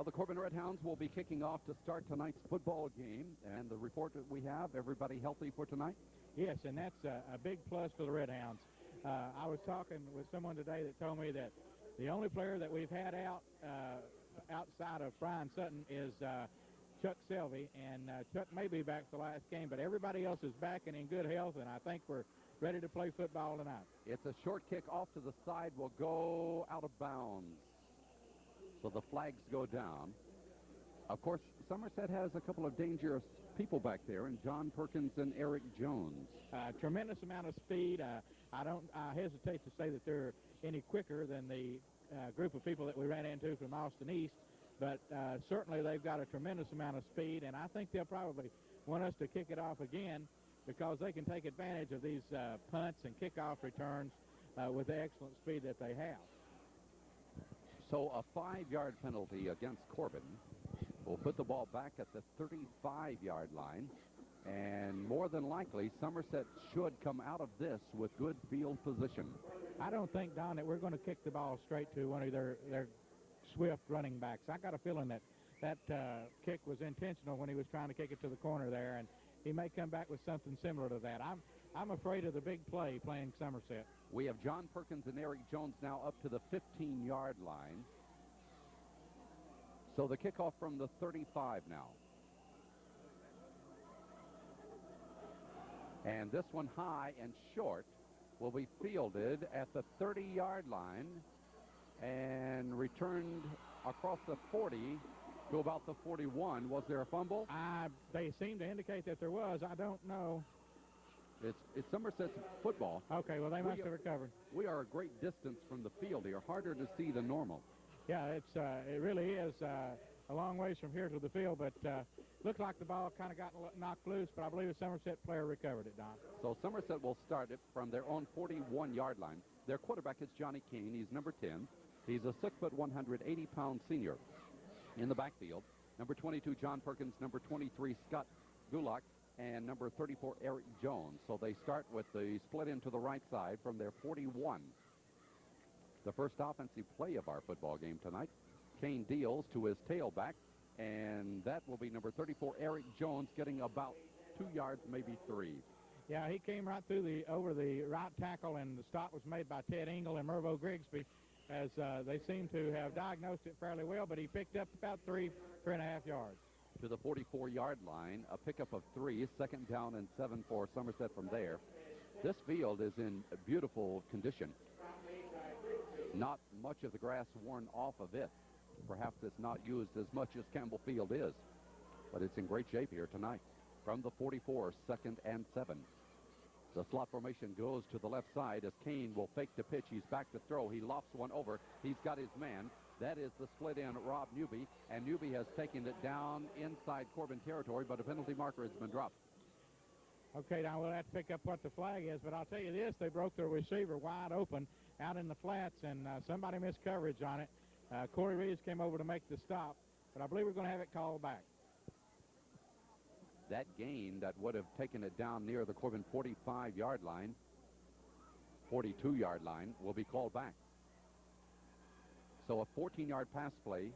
Well, the Corbin Redhounds will be kicking off to start tonight's football game. And the report that we have, everybody healthy for tonight? Yes, and that's a big plus for the Redhounds. I was talking with someone today that told me that the only player that we've had out outside of Brian Sutton is Chuck Selvey, and Chuck may be back for the last game, but everybody else is back and in good health, and I think we're ready to play football tonight. It's a short kick off to the side, will go out of bounds. So the flags go down. Of course, Somerset has a couple of dangerous people back there, and John Perkins and Eric Jones. Tremendous amount of speed. I hesitate to say that they're any quicker than the group of people that we ran into from Austin East, but certainly they've got a tremendous amount of speed, and I think they'll probably want us to kick it off again because they can take advantage of these punts and kickoff returns with the excellent speed that they have. So a 5-yard penalty against Corbin will put the ball back at the 35-yard line. And more than likely, Somerset should come out of this with good field position. I don't think, Don, that we're going to kick the ball straight to one of their swift running backs. I got a feeling that kick was intentional when he was trying to kick it to the corner there, and he may come back with something similar to that. I'm afraid of the big play playing Somerset. We have John Perkins and Eric Jones now up to the 15-yard line. So the kickoff from the 35 now. And this one high and short will be fielded at the 30-yard line and returned across the 40 to about the 41. Was there a fumble? They seem to indicate that there was. I don't know. It's Somerset's football. Okay, well, they must have recovered. We are a great distance from the field here, harder to see than normal. Yeah, it really is a long ways from here to the field, but looked like the ball kind of got knocked loose, but I believe a Somerset player recovered it, Don. So Somerset will start it from their own 41-yard line. Their quarterback is Johnny Kane. He's number 10. He's a 6', 180-pound senior. In the backfield, number 22, John Perkins, number 23, Scott Gulak, and number 34, Eric Jones. So they start with the split into the right side from their 41. The first offensive play of our football game tonight. Kane deals to his tailback, and that will be number 34, Eric Jones, getting about 2 yards, maybe 3. Yeah, he came right through over the right tackle, and the stop was made by Ted Engel and Mervo Grigsby, as they seem to have diagnosed it fairly well, but he picked up about 3.5 yards. To the 44-yard line, a pickup of 3, second down and 7 for Somerset from there. This field is in beautiful condition. Not much of the grass worn off of it. Perhaps it's not used as much as Campbell Field is, but it's in great shape here tonight. From the 44, second and 7. The slot formation goes to the left side as Kane will fake the pitch. He's back to throw. He lofts one over. He's got his man. That is the split in Rob Newby, and Newby has taken it down inside Corbin territory, but a penalty marker has been dropped. Okay, now we'll have to pick up what the flag is, but I'll tell you this, they broke their receiver wide open out in the flats, and somebody missed coverage on it. Corey Reeves came over to make the stop, but I believe we're going to have it called back. That gain that would have taken it down near the Corbin 45-yard line, 42-yard line, will be called back. So a 14-yard pass play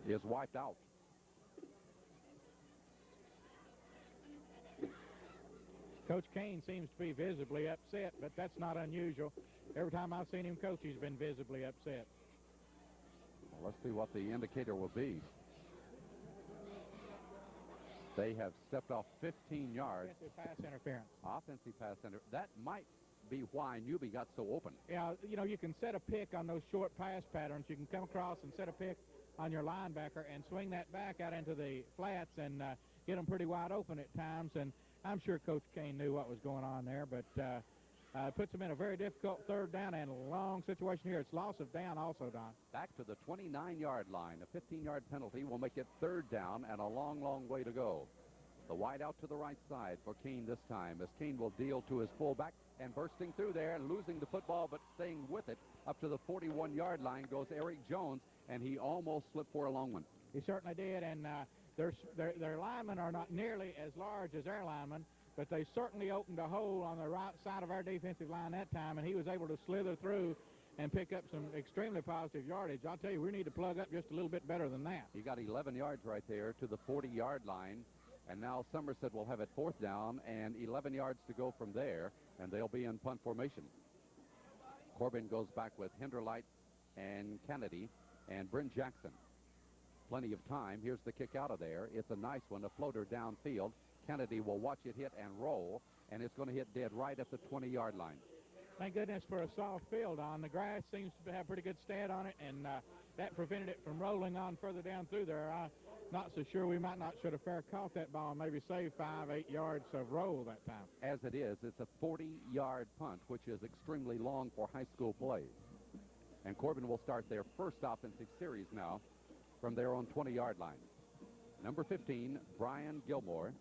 is wiped out. Coach Kane seems to be visibly upset, but that's not unusual. Every time I've seen him coach, he's been visibly upset. Well, let's see what the indicator will be. They have stepped off 15 yards. Offensive pass interference. Offensive pass interference. That might be why Newby got so open. Yeah, you know, you can set a pick on those short pass patterns. You can come across and set a pick on your linebacker and swing that back out into the flats and get them pretty wide open at times. And I'm sure Coach Kane knew what was going on there, but puts them in a very difficult third down and a long situation here. It's loss of down also, Don. Back to the 29-yard line. A 15-yard penalty will make it third down and a long, long way to go. The wide out to the right side for Kane this time, as Kane will deal to his fullback, and bursting through there and losing the football but staying with it up to the 41-yard line goes Eric Jones, and he almost slipped for a long one. He certainly did, and their linemen are not nearly as large as our linemen, but they certainly opened a hole on the right side of our defensive line that time, and he was able to slither through and pick up some extremely positive yardage. I'll tell you, we need to plug up just a little bit better than that. He got 11 yards right there to the 40-yard line, and now Somerset will have it 4th down and 11 yards to go from there, and they'll be in punt formation. Corbin goes back with Hinderlight and Kennedy and Bryn Jackson. Plenty of time. Here's the kick out of there. It's a nice one, a floater downfield. Kennedy will watch it hit and roll, and it's going to hit dead right at the 20-yard line. Thank goodness for a soft field on. The grass seems to have pretty good stand on it, and that prevented it from rolling on further down through there. I'm not so sure we might not should have fair caught that ball and maybe saved 5-8 yards of roll that time. As it is, it's a 40-yard punt, which is extremely long for high school play. And Corbin will start their first offensive series now from their own 20-yard line. Number 15, Brian Gilmore,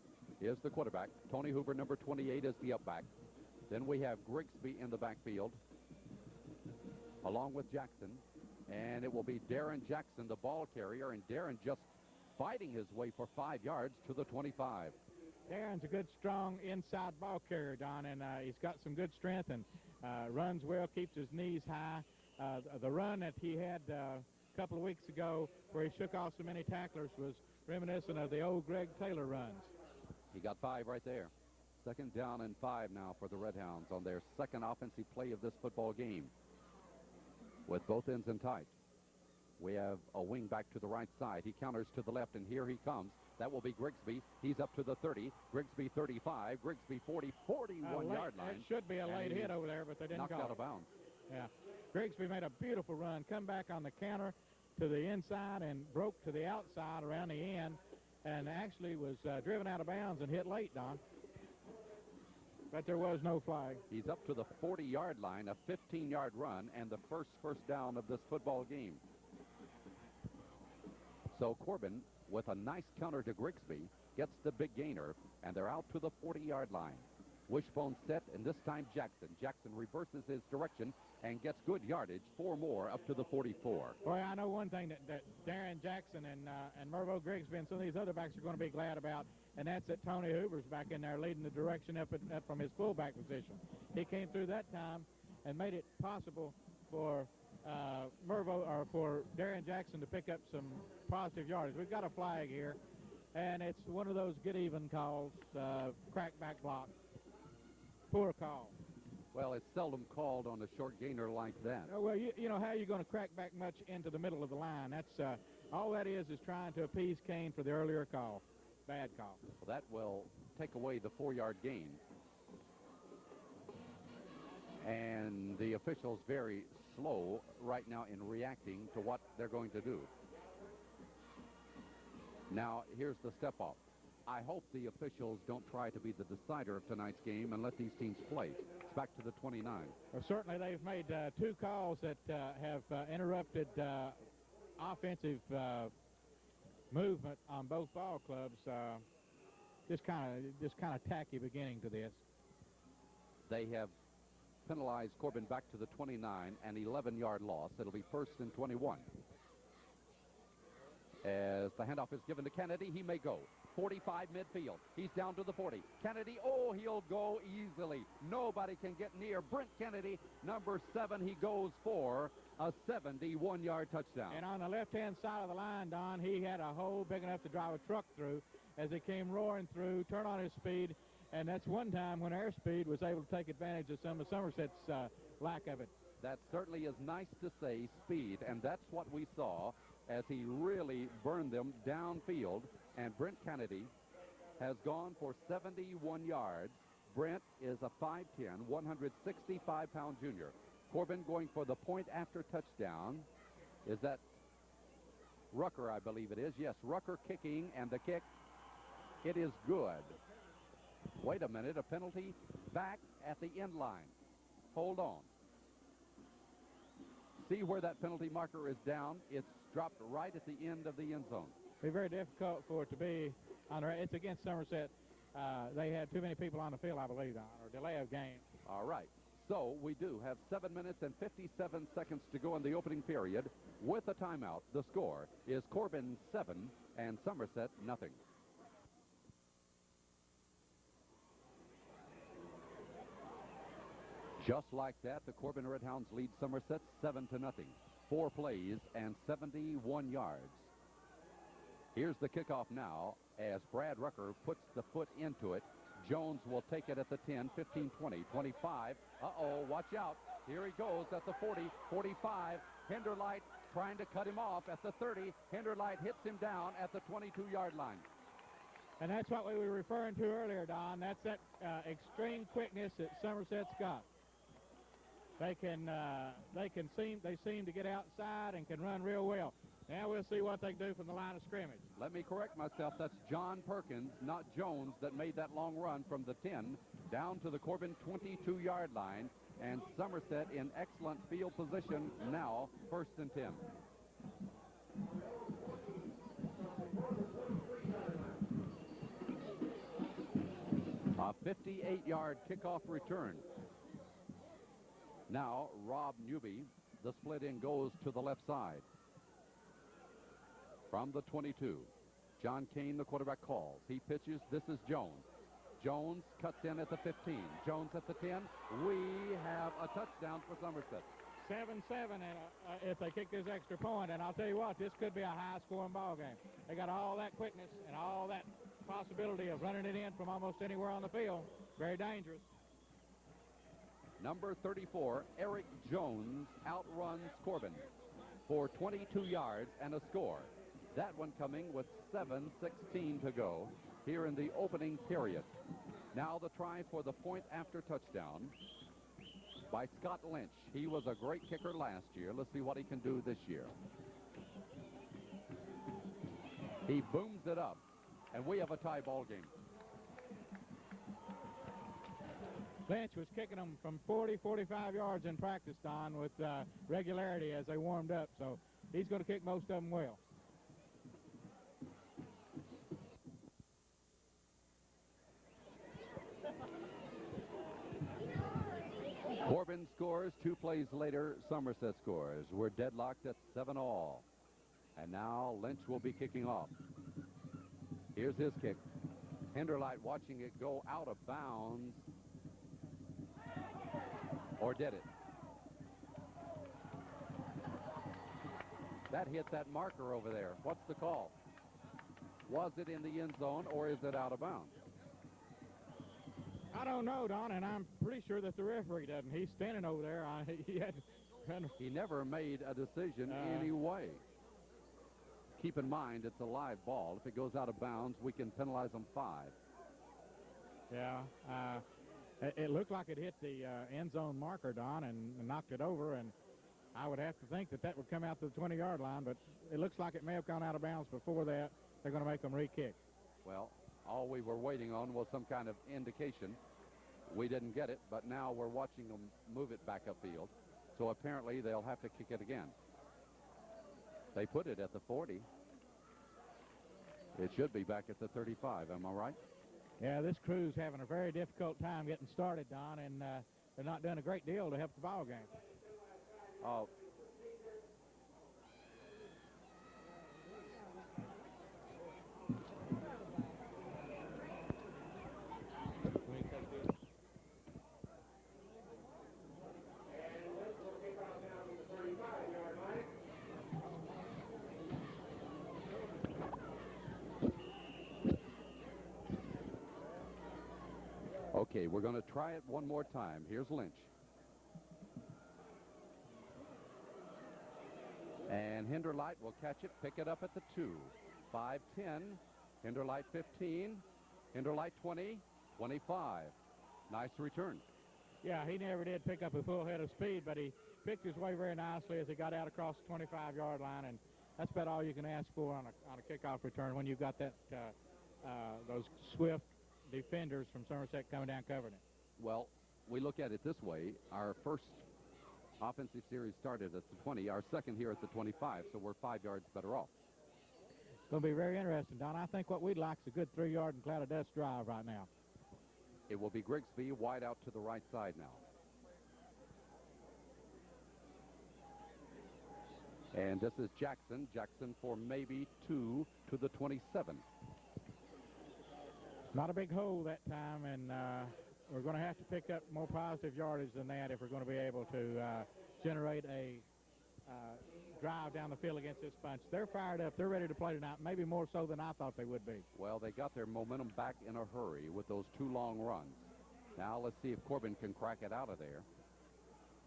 is the quarterback. Tony Hoover, number 28, is the upback. Then we have Grigsby in the backfield, along with Jackson. And it will be Darren Jackson, the ball carrier, and Darren just fighting his way for 5 yards to the 25. Darren's a good, strong inside ball carrier, Don, and he's got some good strength and runs well, keeps his knees high. The run that he had a couple of weeks ago where he shook off so many tacklers was reminiscent of the old Greg Taylor runs. He got 5 right there. 2nd down and 5 now for the Red Hounds on their second offensive play of this football game. With both ends in tight. We have a wing back to the right side. He counters to the left, and here he comes. That will be Grigsby. He's up to the 30. Grigsby 35. Grigsby 40, 41-yard line. It should be a late hit over there, but they didn't knocked call out it. of bounds. Yeah. Grigsby made a beautiful run, come back on the counter to the inside and broke to the outside around the end, and actually was driven out of bounds and hit late, Don. But there was no flag. He's up to the 40-yard line, a 15-yard run, and the first down of this football game. So Corbin, with a nice counter to Grigsby, gets the big gainer, and they're out to the 40-yard line. Wishbone set, and this time Jackson. Jackson reverses his direction and gets good yardage, 4 more up to the 44. Boy, I know one thing that Darren Jackson and Mervo Grigsby and some of these other backs are going to be glad about, and that's that Tony Hoover's back in there leading the direction up from his fullback position. He came through that time and made it possible for for Darren Jackson to pick up some positive yardage. We've got a flag here, and it's one of those get even calls, crackback block. Poor call. Well, it's seldom called on a short gainer like that. Oh, well, you know how you're going to crack back much into the middle of the line. That's all that is trying to appease Kane for the earlier call. Bad call. Well, that will take away the 4-yard gain. And the officials very slow right now in reacting to what they're going to do. Now, here's the step-off. I hope the officials don't try to be the decider of tonight's game and let these teams play. It's back to the 29. Well, certainly they've made 2 calls that have interrupted offensive movement on both ball clubs. Just kind of tacky beginning to this. They have penalized Corbin back to the 29, an 11-yard loss. It'll be 1st and 21. As the handoff is given to Kennedy, he may go. 45 midfield. He's down to the 40. Kennedy, he'll go easily. Nobody can get near Brent Kennedy. Number 7, he goes for a 71-yard touchdown. And on the left-hand side of the line, Don, he had a hole big enough to drive a truck through as he came roaring through, turn on his speed, and that's one time when Airspeed was able to take advantage of some of Somerset's lack of it. That certainly is nice to say, speed, and that's what we saw as he really burned them downfield. And Brent Kennedy has gone for 71 yards. Brent is a 5'10", 165-pound junior. Corbin going for the point after touchdown. Is that Rucker, I believe it is? Yes, Rucker kicking, and the kick, it is good. Wait a minute, a penalty back at the end line. Hold on. See where that penalty marker is down? It's dropped right at the end of the end zone. Be very difficult for it to be on the right. It's against Somerset. They had too many people on the field, I believe, or delay of game. All right. So we do have 7 minutes and 57 seconds to go in the opening period. With a timeout, the score is Corbin 7 and Somerset nothing. Just like that, the Corbin Redhounds lead Somerset 7-0. 4 plays and 71 yards. Here's the kickoff now as Brad Rucker puts the foot into it. Jones will take it at the 10, 15, 20, 25. Uh-oh, watch out. Here he goes at the 40, 45. Hinderlight trying to cut him off at the 30. Hinderlight hits him down at the 22-yard line. And that's what we were referring to earlier, Don. That's that extreme quickness that Somerset's got. They seem to get outside and can run real well. Now we'll see what they do from the line of scrimmage. Let me correct myself. That's John Perkins, not Jones, that made that long run from the 10 down to the Corbin 22-yard line. And Somerset in excellent field position now, 1st and 10. A 58-yard kickoff return. Now Rob Newby, the split in goes to the left side. From the 22, John Kane, the quarterback, calls. He pitches. This is Jones. Jones cuts in at the 15. Jones at the 10. We have a touchdown for Somerset. 7-7, and if they kick this extra point, and I'll tell you what, this could be a high-scoring ball game. They got all that quickness and all that possibility of running it in from almost anywhere on the field. Very dangerous. Number 34, Eric Jones, outruns Corbin for 22 yards and a score. That one coming with 7:16 to go here in the opening period. Now the try for the point after touchdown by Scott Lynch. He was a great kicker last year. Let's see what he can do this year. He booms it up, and we have a tie ball game. Lynch was kicking them from 40, 45 yards in practice, Don, with regularity as they warmed up. So he's going to kick most of them well. Corbin scores. 2 plays later, Somerset scores. We're deadlocked at 7-all. And now Lynch will be kicking off. Here's his kick. Hinderlight watching it go out of bounds. Or did it? That hit that marker over there. What's the call? Was it in the end zone or is it out of bounds? I don't know, Don, and I'm pretty sure that the referee doesn't. He's standing over there. He never made a decision anyway. Keep in mind, it's a live ball. If it goes out of bounds, we can penalize them 5. Yeah. It looked like it hit the end zone marker, Don, and knocked it over, and I would have to think that would come out to the 20-yard line, but it looks like it may have gone out of bounds before that. They're going to make them re-kick. Well, all we were waiting on was some kind of indication. We didn't get it, but now we're watching them move it back upfield. So apparently they'll have to kick it again. They put it at the 40. It should be back at the 35. Am I right? Yeah, this crew's having a very difficult time getting started, Don, and they're not doing a great deal to help the ball game. Oh. Okay, we're going to try it one more time. Here's Lynch. And Hinderlight will catch it, pick it up at the 2. 5-10. Hinderlight 15. Hinderlight 20. 25. Nice return. Yeah, he never did pick up a full head of speed, but he picked his way very nicely as he got out across the 25-yard line, and that's about all you can ask for on a kickoff return when you've got that those swift defenders from Somerset coming down covering it. Well, we look at it this way. Our first offensive series started at the 20. Our second here at the 25, so we're 5 yards better off. It's going to be very interesting, Don. I think what we'd like is a good 3-yard and cloud of dust drive right now. It will be Grigsby wide out to the right side now. And this is Jackson. Jackson for maybe 2 to the 27. Not a big hole that time, and we're going to have to pick up more positive yardage than that if we're going to be able to generate a drive down the field against this bunch. They're fired up. They're ready to play tonight, maybe more so than I thought they would be. Well, they got their momentum back in a hurry with those 2 long runs. Now let's see if Corbin can crack it out of there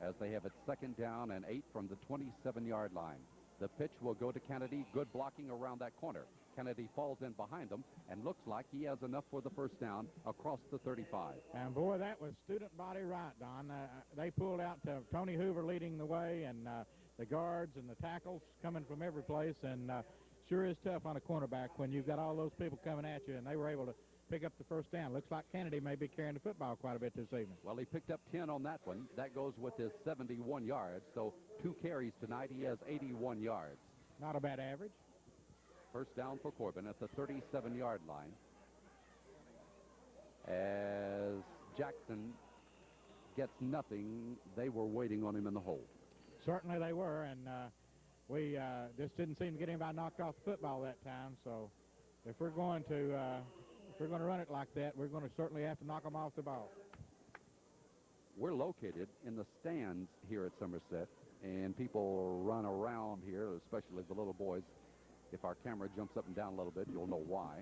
as they have it 2nd down and 8 from the 27-yard line. The pitch will go to Kennedy. Good blocking around that corner. Kennedy falls in behind him and looks like he has enough for the 1st down across the 35. And, boy, that was student body right, Don. They pulled out to Tony Hoover leading the way, and the guards and the tackles coming from every place. And sure is tough on a cornerback when you've got all those people coming at you, and they were able to pick up the 1st down. Looks like Kennedy may be carrying the football quite a bit this evening. Well, he picked up 10 on that one. That goes with his 71 yards. So 2 carries tonight. He has 81 yards. Not a bad average. 1st down for Corbin at the 37-yard line. As Jackson gets nothing, they were waiting on him in the hole. Certainly they were, and we just didn't seem to get anybody knocked off the football that time. So if we're going to run it like that, we're going to certainly have to knock them off the ball. We're located in the stands here at Somerset, and people run around here, especially the little boys. If our camera jumps up and down a little bit, you'll know why.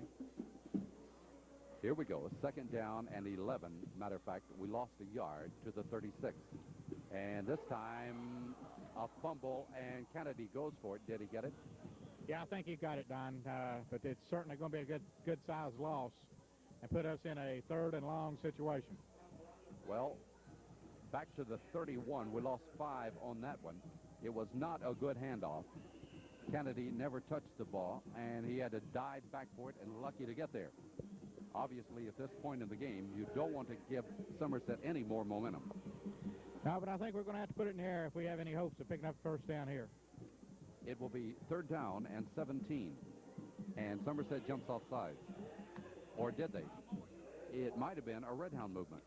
Here we go, 2nd down and 11. Matter of fact, we lost a yard to the 36. And this time, a fumble, and Kennedy goes for it. Did he get it? Yeah, I think he got it, Don, but it's certainly going to be a good-sized loss and put us in a 3rd and long situation. Well, back to the 31. We lost 5 on that one. It was not a good handoff. Kennedy never touched the ball, and he had to dive back for it and lucky to get there. Obviously, at this point in the game, you don't want to give Somerset any more momentum. No, but I think we're going to have to put it in the air if we have any hopes of picking up 1st down here. It will be 3rd down and 17, and Somerset jumps off sides. Or did they? It might have been a Red Hound movement.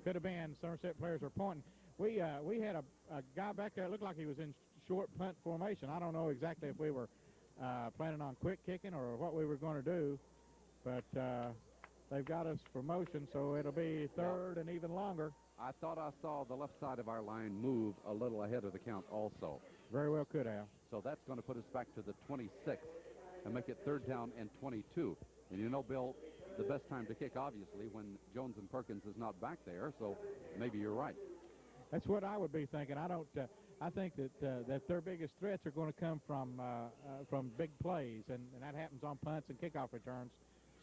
Could have been. Somerset players are pointing. We had a guy back there, it looked like he was in short punt formation. I don't know exactly if we were planning on quick kicking or what we were going to do, but they've got us for motion, so it'll be 3rd and even longer. I thought I saw the left side of our line move a little ahead of the count also. Very well could have. So that's going to put us back to the 26 and make it 3rd down and 22. And you know, Bill, the best time to kick, obviously, when Jones and Perkins is not back there, so maybe you're right. That's what I would be thinking. I think that their biggest threats are going to come from big plays, and that happens on punts and kickoff returns.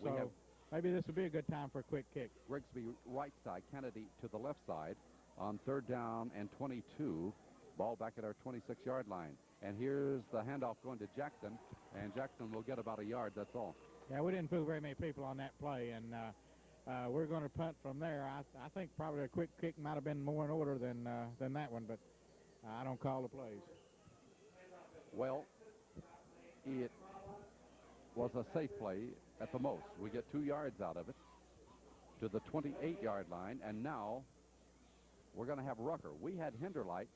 So maybe this would be a good time for a quick kick. Grigsby right side, Kennedy to the left side on 3rd down and 22. Ball back at our 26-yard line. And here's the handoff going to Jackson, and Jackson will get about a yard, that's all. Yeah, we didn't fool very many people on that play, and we're going to punt from there. I think probably a quick kick might have been more in order than that one, but I don't call the plays. Well, it was a safe play at the most. We get 2 yards out of it to the 28-yard line, and now we're going to have Rucker. We had Hinderlight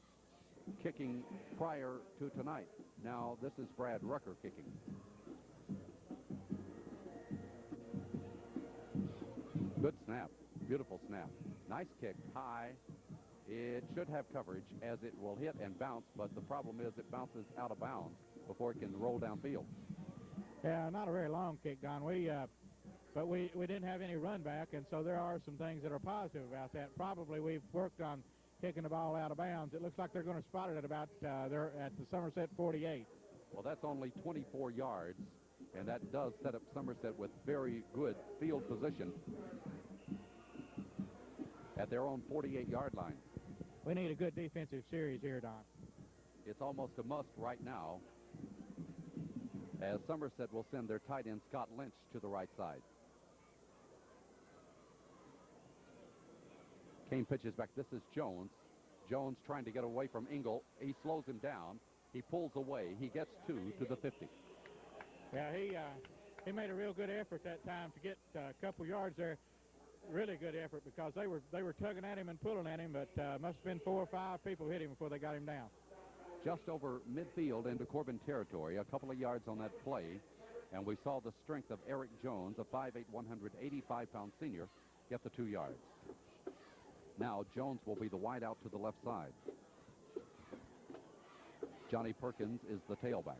kicking prior to tonight. Now this is Brad Rucker kicking. Good snap. Beautiful snap. Nice kick. High. It should have coverage as it will hit and bounce, but the problem is it bounces out of bounds before it can roll downfield. Yeah, not a very long kick, Don. But we didn't have any run back, and so there are some things that are positive about that. Probably we've worked on kicking the ball out of bounds. It looks like they're going to spot it at about they're at the Somerset 48. Well, that's only 24 yards, and that does set up Somerset with very good field position at their own 48-yard line. We need a good defensive series here, Don. It's almost a must right now, as Somerset will send their tight end Scott Lynch to the right side. Kane pitches back. This is Jones. Jones trying to get away from Engel. He slows him down. He pulls away. He gets 2 to the 50. Yeah, he made a real good effort that time to get a couple yards there. Really good effort because they were tugging at him and pulling at him, but must have been 4 or 5 people hit him before they got him down. Just over midfield into Corbin territory, a couple of yards on that play, and we saw the strength of Eric Jones, a 5'8", 185-pound senior, get the 2 yards. Now Jones will be the wide out to the left side. Johnny Perkins is the tailback.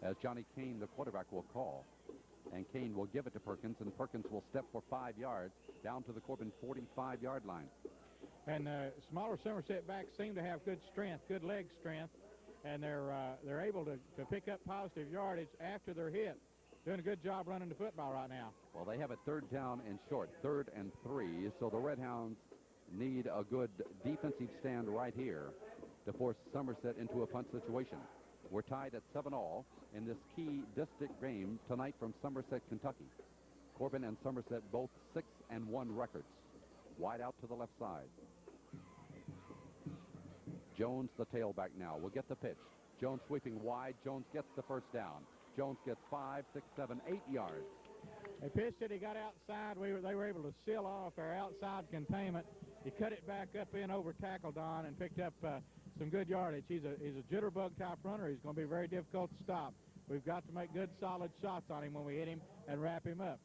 As Johnny Kane, the quarterback, will call. And Kane will give it to Perkins, and Perkins will step for 5 yards down to the Corbin 45-yard line. And smaller Somerset backs seem to have good strength, good leg strength, and they're able to pick up positive yardage after they're hit. Doing a good job running the football right now. Well, they have a 3rd down and short, 3rd and 3, so the Red Hounds need a good defensive stand right here to force Somerset into a punt situation. We're tied at 7-all in this key district game tonight from Somerset, Kentucky. Corbin and Somerset both 6-1 records. Wide out to the left side. Jones, the tailback now, will get the pitch. Jones sweeping wide. Jones gets the first down. Jones gets 5, 6, 7, 8 yards. They pitched it. He got outside. They were able to seal off our outside containment. He cut it back up in over tackle, Don, and picked up some good yardage. He's a jitterbug type runner. He's going to be very difficult to stop. We've got to make good solid shots on him when we hit him and wrap him up.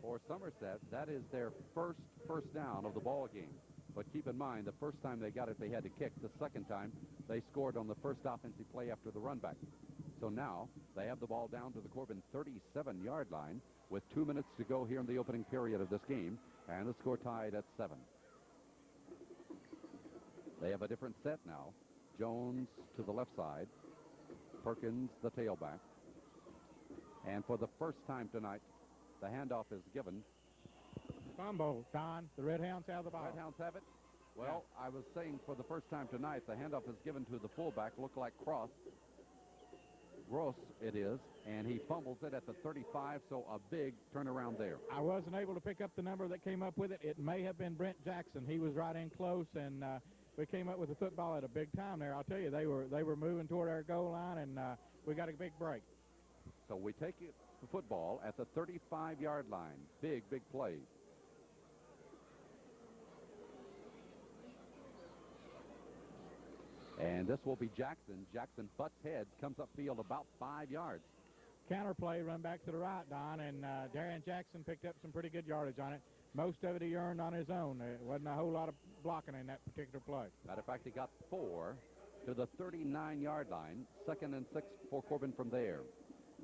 For Somerset, that is their first down of the ball game. But keep in mind, the first time they got it, they had to kick. The second time, they scored on the first offensive play after the run back. So now they have the ball down to the Corbin 37-yard line with 2 minutes to go here in the opening period of this game, and the score tied at 7. They have a different set now. Jones to the left side. Perkins, the tailback. And for the first time tonight, the handoff is given. Fumble, Don. The Red Hounds have the ball. Red Hounds have it? Well, yeah. I was saying for the first time tonight, the handoff is given to the fullback, look like Gross it is, and he fumbles it at the 35, so a big turnaround there. I wasn't able to pick up the number that came up with it. It may have been Brent Jackson. He was right in close, and we came up with the football at a big time there. I'll tell you, they were moving toward our goal line, and we got a big break. So we take the football at the 35-yard line. Big play. And this will be Jackson. Jackson butts heads, comes upfield about 5 yards. Counter play, run back to the right, Don, and Darian Jackson picked up some pretty good yardage on it. Most of it he earned on his own. There wasn't a whole lot of blocking in that particular play. Matter of fact, he got 4 to the 39-yard line. 2nd and 6 for Corbin from there.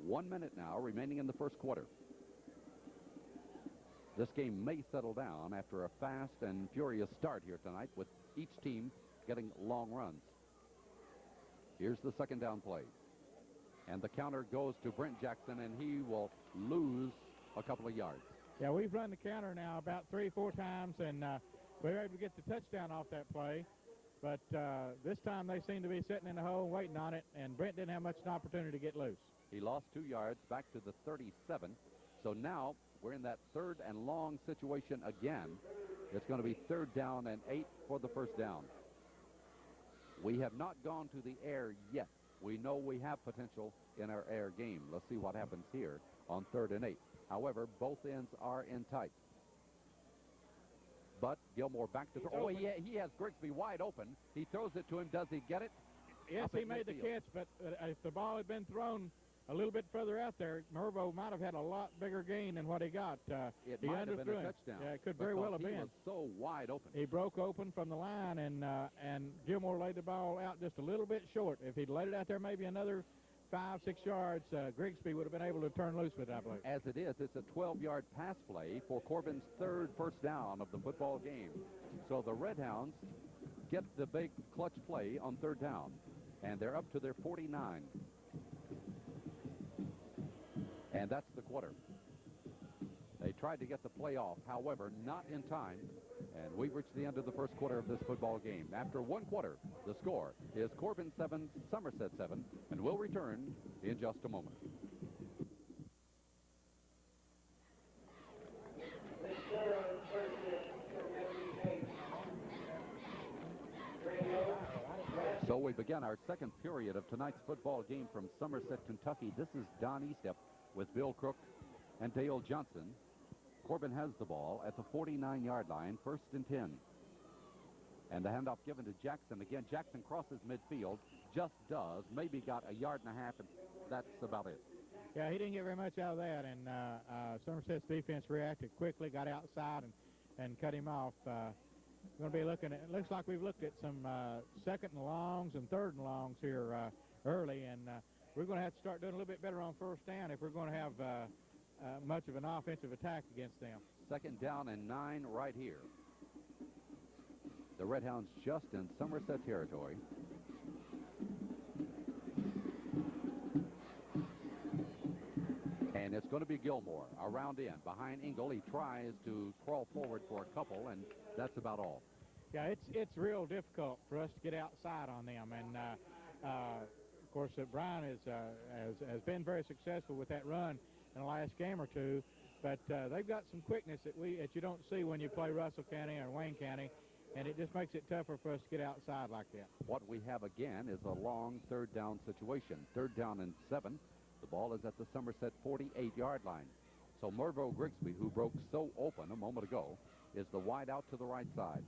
1 minute now remaining in the first quarter. This game may settle down after a fast and furious start here tonight with each team getting long runs. Here's the 2nd down play. And the counter goes to Brent Jackson, and he will lose a couple of yards. Yeah, we've run the counter now about 3 or 4 times, and we were able to get the touchdown off that play. But this time they seem to be sitting in the hole waiting on it, and Brent didn't have much of an opportunity to get loose. He lost 2 yards back to the 37. So now we're in that 3rd and long situation again. It's going to be 3rd down and 8 for the first down. We have not gone to the air yet. We know we have potential in our air game. Let's see what happens here on 3rd and 8. However, both ends are in tight. But Gilmore back to throw. Oh, he has Grigsby wide open. He throws it to him. Does he get it? Yes, he made the catch, but if the ball had been thrown a little bit further out there, Mervo might have had a lot bigger gain than what he got. It might have been a touchdown. Yeah, it could very well have been. He was so wide open. He broke open from the line, and Gilmore laid the ball out just a little bit short. If he'd laid it out there maybe another 5, 6 yards, Grigsby would have been able to turn loose with it, I believe. As it is, it's a 12-yard pass play for Corbin's 3rd first down of the football game. So the Red Hounds get the big clutch play on 3rd down, and they're up to their 49. And that's the quarter. They tried to get the play off, however, not in time. And we've reached the end of the first quarter of this football game. After 1 quarter, the score is Corbin 7, Somerset 7, and we'll return in just a moment. So we begin our 2nd period of tonight's football game from Somerset, Kentucky. This is Don Eastep with Bill Crook and Dale Johnson. Corbin has the ball at the 49-yard line, 1st and 10. And the handoff given to Jackson. Again, Jackson crosses midfield, just does, maybe got a yard and a half, and that's about it. Yeah, he didn't get very much out of that, and Somerset's defense reacted quickly, got outside, and and cut him off. Going to be looking at, it looks like we've looked at some second and longs and third and longs here early, and we're going to have to start doing a little bit better on first down if we're going to have much of an offensive attack against them. Second down and 9 right here. The Red Hounds just in Somerset territory. And it's going to be Gilmore around in behind Engel. He tries to crawl forward for a couple, and that's about all. Yeah, it's real difficult for us to get outside on them, and of course Brian has been very successful with that run in the last game or two, but they've got some quickness that you don't see when you play Russell County or Wayne County, and it just makes it tougher for us to get outside like that. What we have again is a long third down situation. Third down and 7. The ball is at the Somerset 48-yard line. So Mervo Grigsby, who broke so open a moment ago, is the wide out to the right side.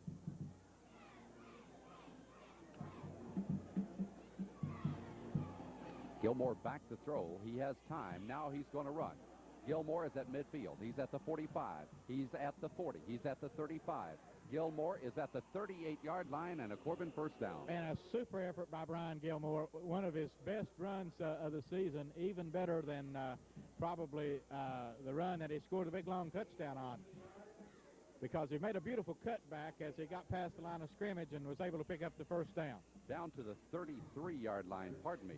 Gilmore back to throw. He has time. Now he's going to run. Gilmore is at midfield. He's at the 45. He's at the 40. He's at the 35. Gilmore is at the 38-yard line, and a Corbin first down. And a super effort by Brian Gilmore. One of his best runs of the season, even better than probably the run that he scored a big long touchdown on, because he made a beautiful cutback as he got past the line of scrimmage and was able to pick up the first down. Down to the 33-yard line, pardon me,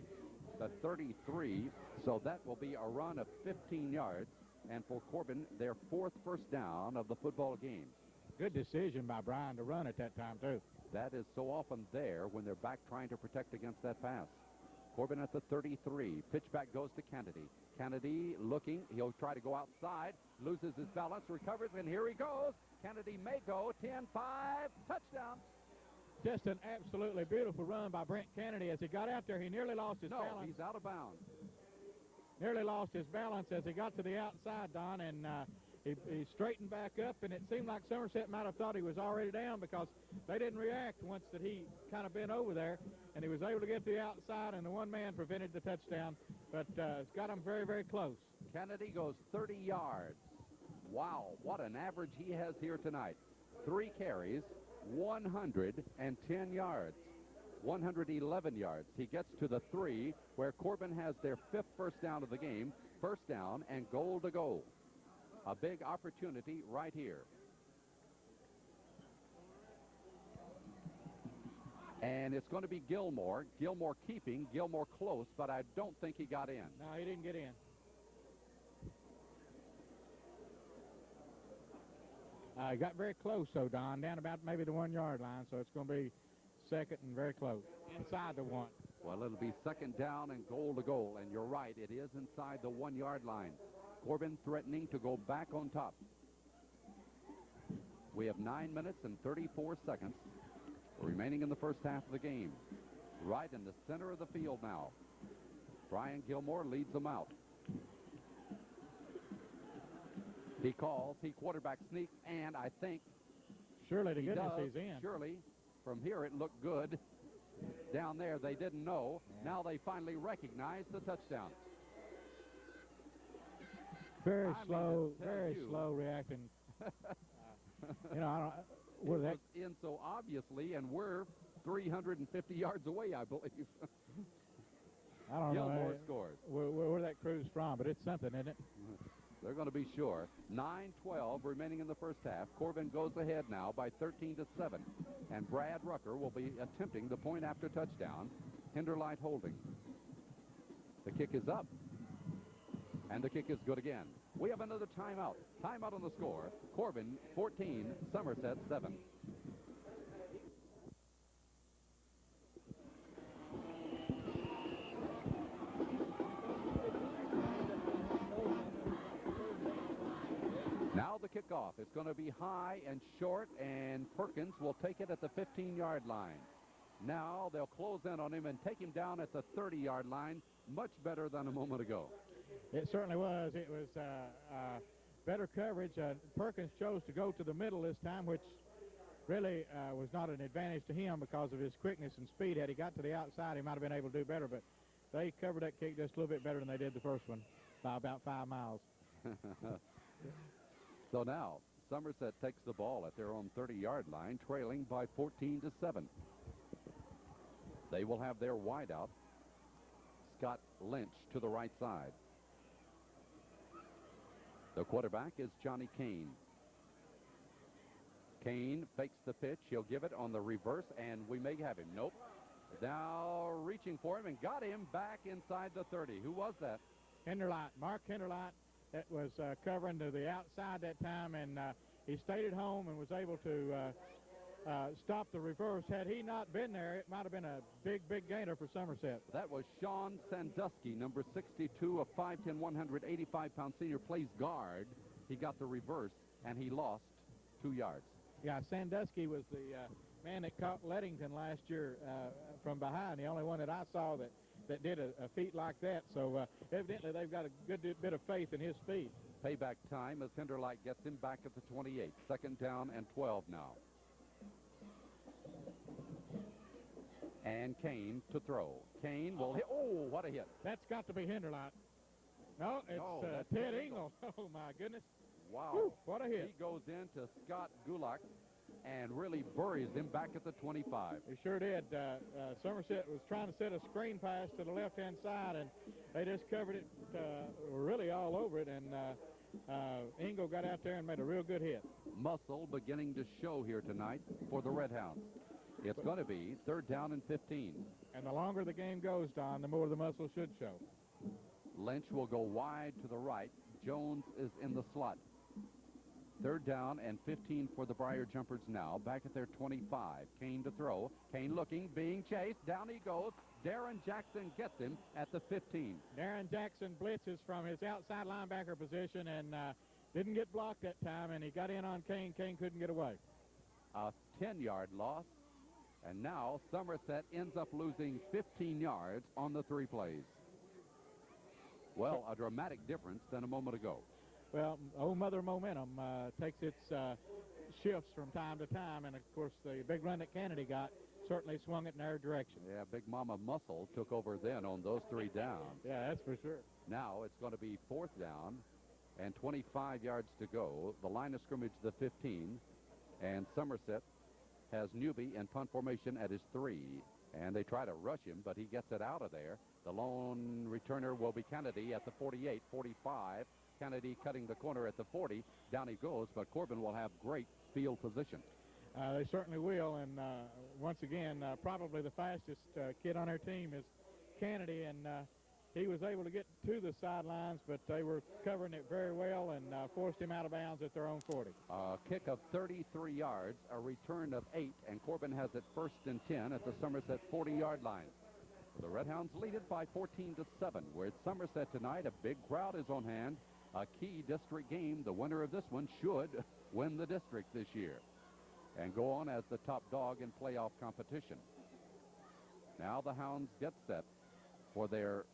the 33, so that will be a run of 15 yards, and for Corbin, their 4th first down of the football game. Good decision by Brian to run at that time, too. That is so often there when they're back trying to protect against that pass. Corbin at the 33. Pitch back goes to Kennedy. Kennedy looking. He'll try to go outside. Loses his balance. Recovers, and here he goes. Kennedy may go. 10-5. Touchdown. Just an absolutely beautiful run by Brent Kennedy. As he got out there, he nearly lost his balance. No, he's out of bounds. Nearly lost his balance as he got to the outside, Don, and he straightened back up, and it seemed like Somerset might have thought he was already down because they didn't react once that he kind of bent over there, and he was able to get to the outside, and the one man prevented the touchdown, but it's got him very, very close. Kennedy goes 30 yards. Wow, what an average he has here tonight. 3 carries, 110 yards, 111 yards. He gets to the 3 where Corbin has their 5th first down of the game, first down and goal to go. A big opportunity right here. And it's going to be Gilmore. Gilmore keeping, Gilmore close, but I don't think he got in. No, he didn't get in. He got very close, though, Don, down about maybe the 1-yard line, so it's going to be second and very close, inside the 1. Well, it'll be second down and goal to goal, and you're right, it is inside the 1-yard line. Corbin threatening to go back on top. We have 9 minutes and 34 seconds remaining in the first half of the game. Right in the center of the field now. Brian Gilmore leads them out. He calls, he quarterback sneaks, and I think surely to goodness he's in. Surely, from here it looked good. Down there they didn't know. Yeah. Now they finally recognize the touchdown. Very slow reacting. You know, I don't. It was in so obviously, and we're 350 yards away, I believe. I don't know. Gilmore scores. Where that crew's from, but it's something, isn't it? They're going to be sure. 9-12 remaining in the first half. Corbin goes ahead now by 13-7, and Brad Rucker will be attempting the point after touchdown. Hinderlight holding. The kick is up, and the kick is good again. We have another timeout. Timeout on the score. Corbin 14, Somerset 7. Now the kickoff. It's going to be high and short, and Perkins will take it at the 15-yard line. Now they'll close in on him and take him down at the 30-yard line. Much better than a moment ago. It certainly was. It was better coverage. Perkins chose to go to the middle this time, which really was not an advantage to him because of his quickness and speed. Had he got to the outside, he might have been able to do better, but they covered that kick just a little bit better than they did the first one by about 5 miles. So now, Somerset takes the ball at their own 30-yard line, trailing by 14-7. They will have their wideout, Scott Lynch, to the right side. The quarterback is Johnny Kane. Kane fakes the pitch. He'll give it on the reverse, and we may have him. Nope. Now reaching for him and got him back inside the 30. Who was that? Hinderlight, Mark Hinderlight, that was covering to the outside that time, and he stayed at home and was able to stop the reverse. Had he not been there, it might have been a big gainer for Somerset. That was Sean Sandusky, number 62, a 5'10", 185-pound senior, plays guard. He got the reverse, and he lost 2 yards. Yeah, Sandusky was the man that caught Lettington last year from behind, the only one that I saw that did a feat like that. So evidently they've got a good bit of faith in his speed. Payback time as Hinderlight gets him back at the 28. 2nd down and 12 now. And Kane to throw. Kane will hit. Oh, what a hit. That's got to be Hinderlight. No, it's Ted Engel. Oh, my goodness. Wow. Whew, what a hit. He goes into Scott Gulak and really buries him back at the 25. He sure did. Somerset was trying to set a screen pass to the left-hand side, and they just covered it really all over it, and Engel got out there and made a real good hit. Muscle beginning to show here tonight for the Red Hounds. It's going to be 3rd down and 15. And the longer the game goes, Don, the more the muscle should show. Lynch will go wide to the right. Jones is in the slot. 3rd down and 15 for the Briar Jumpers now. Back at their 25. Kane to throw. Kane looking, being chased. Down he goes. Darren Jackson gets him at the 15. Darren Jackson blitzes from his outside linebacker position and didn't get blocked that time, and he got in on Kane. Kane couldn't get away. A 10-yard loss. And now Somerset ends up losing 15 yards on the 3 plays. Well, a dramatic difference than a moment ago. Well, old Mother Momentum takes its shifts from time to time, and of course the big run that Kennedy got certainly swung it in their direction. Yeah, Big Mama Muscle took over then on those 3 downs. Yeah, that's for sure. Now it's going to be 4th down and 25 yards to go. The line of scrimmage, the 15, and Somerset has Newby in punt formation at his 3, and they try to rush him, but he gets it out of there. The lone returner will be Kennedy at the 48, 45. Kennedy cutting the corner at the 40. Down he goes, but Corbin will have great field position. They certainly will, and once again, probably the fastest kid on their team is Kennedy, and he was able to get to the sidelines, but they were covering it very well and forced him out of bounds at their own 40. A kick of 33 yards, a return of 8, and Corbin has it 1st and 10 at the Somerset 40-yard line. The Red Hounds lead it by 14-7. We're at Somerset tonight. A big crowd is on hand. A key district game. The winner of this one should win the district this year and go on as the top dog in playoff competition. Now the Hounds get set for their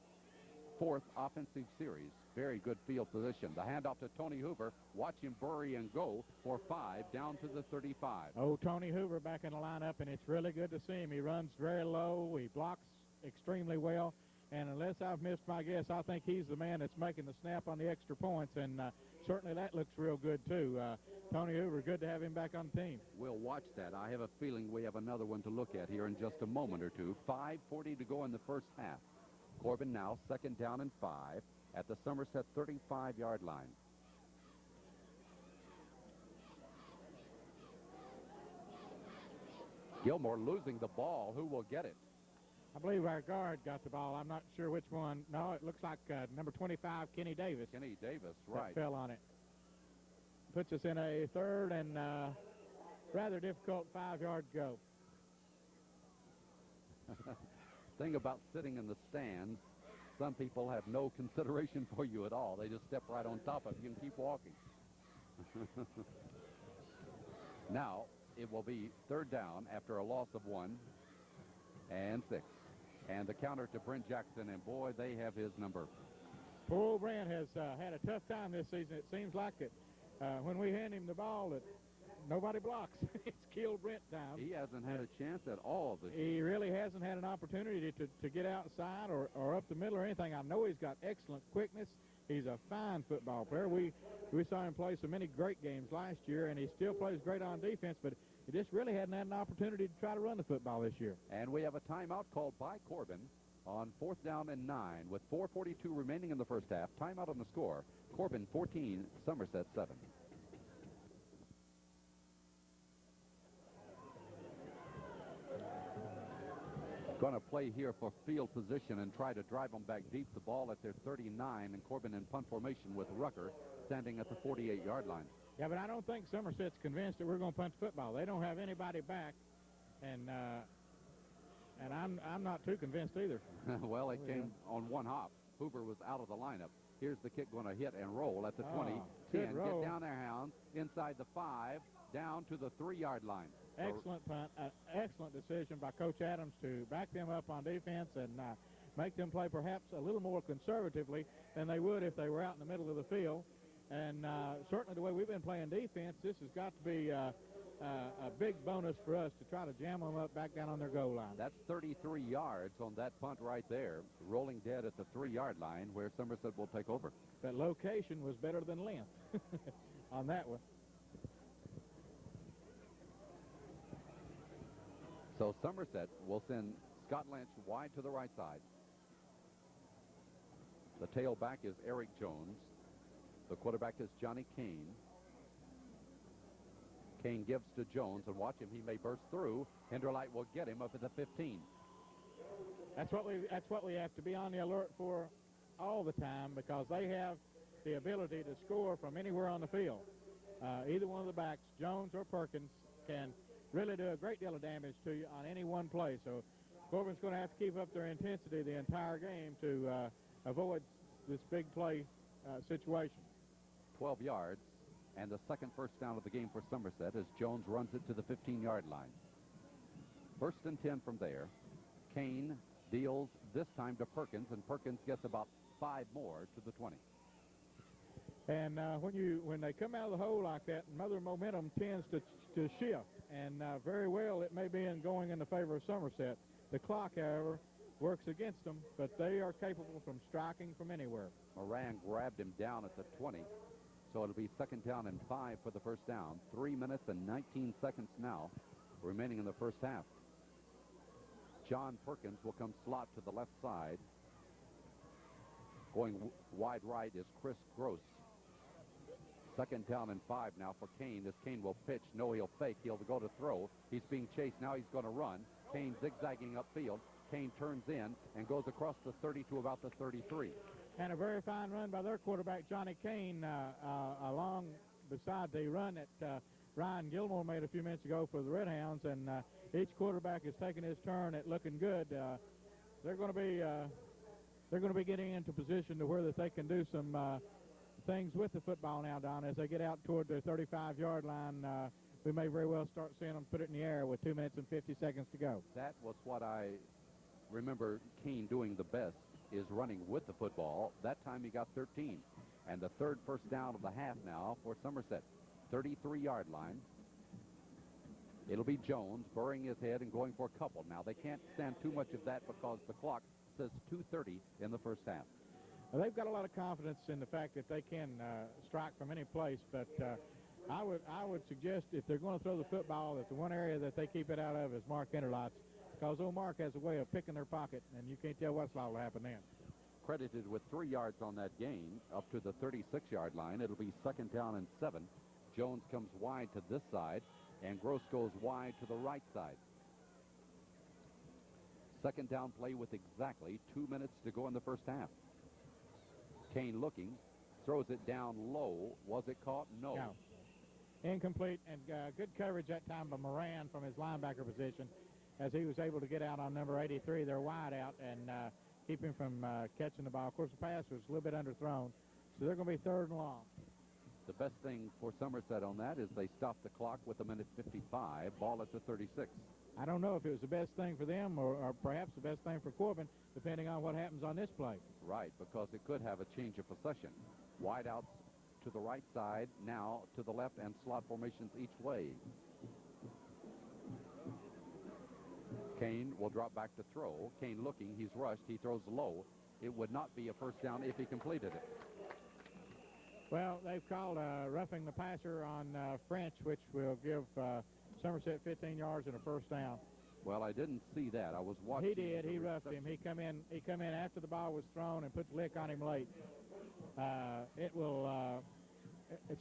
4th offensive series. Very good field position. The handoff to Tony Hoover. Watch him bury and go for 5 down to the 35. Oh, Tony Hoover back in the lineup, and it's really good to see him. He runs very low. He blocks extremely well. And unless I've missed my guess, I think he's the man that's making the snap on the extra points, and certainly that looks real good, too. Tony Hoover, good to have him back on the team. We'll watch that. I have a feeling we have another one to look at here in just a moment or two. 5:40 to go in the first half. Corbin now 2nd down and 5 at the Somerset 35-yard line. Gilmore losing the ball. Who will get it? I believe our guard got the ball. I'm not sure which one. No, it looks like number 25, Kenny Davis. Kenny Davis, right. Fell on it. Puts us in a 3rd and rather difficult 5-yard go. Thing about sitting in the stands, some people have no consideration for you at all. They just step right on top of you and keep walking. Now it will be 3rd down after a loss of 1 and 6. And the counter to Brent Jackson, and boy, they have his number. Poor old Brent has had a tough time this season. It seems like it. When we hand him the ball, that nobody blocks. It's killed Brent down. He hasn't had a chance at all this year. He really hasn't had an opportunity to get outside or up the middle or anything. I know he's got excellent quickness. He's a fine football player. We saw him play so many great games last year, and he still plays great on defense, but he just really hadn't had an opportunity to try to run the football this year. And we have a timeout called by Corbin on 4th down and 9 with 4:42 remaining in the first half. Timeout on the score. Corbin 14, Somerset 7. Going to play here for field position and try to drive them back deep. The ball at their 39, and Corbin in punt formation with Rucker standing at the 48-yard line. Yeah, but I don't think Somerset's convinced that we're going to punt the football. They don't have anybody back, and I'm not too convinced either. Well, it came on one hop. Hoover was out of the lineup. Here's the kick going to hit and roll at the 20, 10. Get down there, Hounds. Inside the 5, down to the 3-yard line. Excellent punt. Excellent decision by Coach Adams to back them up on defense and make them play perhaps a little more conservatively than they would if they were out in the middle of the field. And certainly the way we've been playing defense, this has got to be a big bonus for us to try to jam them up back down on their goal line. That's 33 yards on that punt right there, rolling dead at the 3-yard line where Somerset will take over. But location was better than length on that one. So Somerset will send Scott Lynch wide to the right side. The tailback is Eric Jones. The quarterback is Johnny Kane. Kane gives to Jones, and watch him. He may burst through. Hinderlight will get him up at the 15. That's what we have to be on the alert for all the time, because they have the ability to score from anywhere on the field. Either one of the backs, Jones or Perkins, can really do a great deal of damage to you on any one play. So Corbin's going to have to keep up their intensity the entire game to avoid this big play situation. 12 yards, and the second first down of the game for Somerset as Jones runs it to the 15-yard line. First and 10 from there. Kane deals this time to Perkins, and Perkins gets about 5 more to the 20. And when they come out of the hole like that, Mother Momentum tends to shift, and very well it may be going in the favor of Somerset. The clock, however, works against them, but they are capable from striking from anywhere. Moran grabbed him down at the 20, so it'll be second down and 5 for the first down. 3 minutes and 19 seconds now remaining in the first half. John Perkins will come slot to the left side. Going wide right is Chris Gross. Second down and 5 now for Kane. As Kane will pitch. No, he'll fake. He'll go to throw. He's being chased. Now he's going to run. Kane zigzagging upfield. Kane turns in and goes across the 30 to about the 33. And a very fine run by their quarterback, Johnny Kane, along beside the run that Ryan Gilmore made a few minutes ago for the Red Hounds. And each quarterback is taking his turn at looking good. They're going to be getting into position to where that they can do some things with the football now, Don. As they get out toward their 35-yard line, we may very well start seeing them put it in the air with 2 minutes and 50 seconds to go. That was what I remember Kane doing the best, is running with the football. That time he got 13. And the third first down of the half now for Somerset. 33-yard line. It'll be Jones burying his head and going for a couple. Now, they can't stand too much of that because the clock says 2:30 in the first half. Well, they've got a lot of confidence in the fact that they can strike from any place, but I would suggest if they're going to throw the football, that the one area that they keep it out of is Mark Hinderlight's, because old Mark has a way of picking their pocket, and you can't tell what's liable to happen then. Credited with 3 yards on that gain up to the 36-yard line. It'll be second down and 7. Jones comes wide to this side, and Gross goes wide to the right side. Second down play with exactly 2 minutes to go in the first half. Kane looking, throws it down low. Was it caught? No. Incomplete, and good coverage that time by Moran from his linebacker position, as he was able to get out on number 83. They're wide out and keep him from catching the ball. Of course, the pass was a little bit underthrown, so they're going to be third and long. The best thing for Somerset on that is they stopped the clock with 1:55. Ball at the 36. I don't know if it was the best thing for them or perhaps the best thing for Corbin, depending on what happens on this play. Right, because it could have a change of possession. Wide outs to the right side, now to the left, and slot formations each way. Kane will drop back to throw. Kane looking. He's rushed. He throws low. It would not be a first down if he completed it. Well, they've called roughing the passer on French, which will give Somerset 15 yards and a first down. Well, I didn't see that. I was watching. He did. He roughed him. He come in after the ball was thrown and put the lick on him late. It's going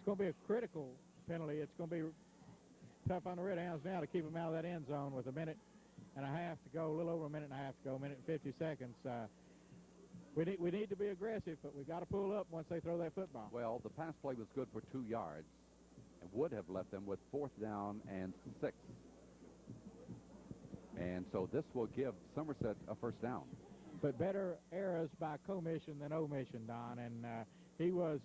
to be a critical penalty. It's going to be tough on the Red Hounds now to keep them out of that end zone with a minute and a half to go, a little over a minute and a half to go, a minute and 50 seconds. We need to be aggressive, but we got to pull up once they throw that football. Well, the pass play was good for 2 yards and would have left them with 4th down and 6. And so this will give Somerset a first down. But better errors by commission than omission, Don. And he was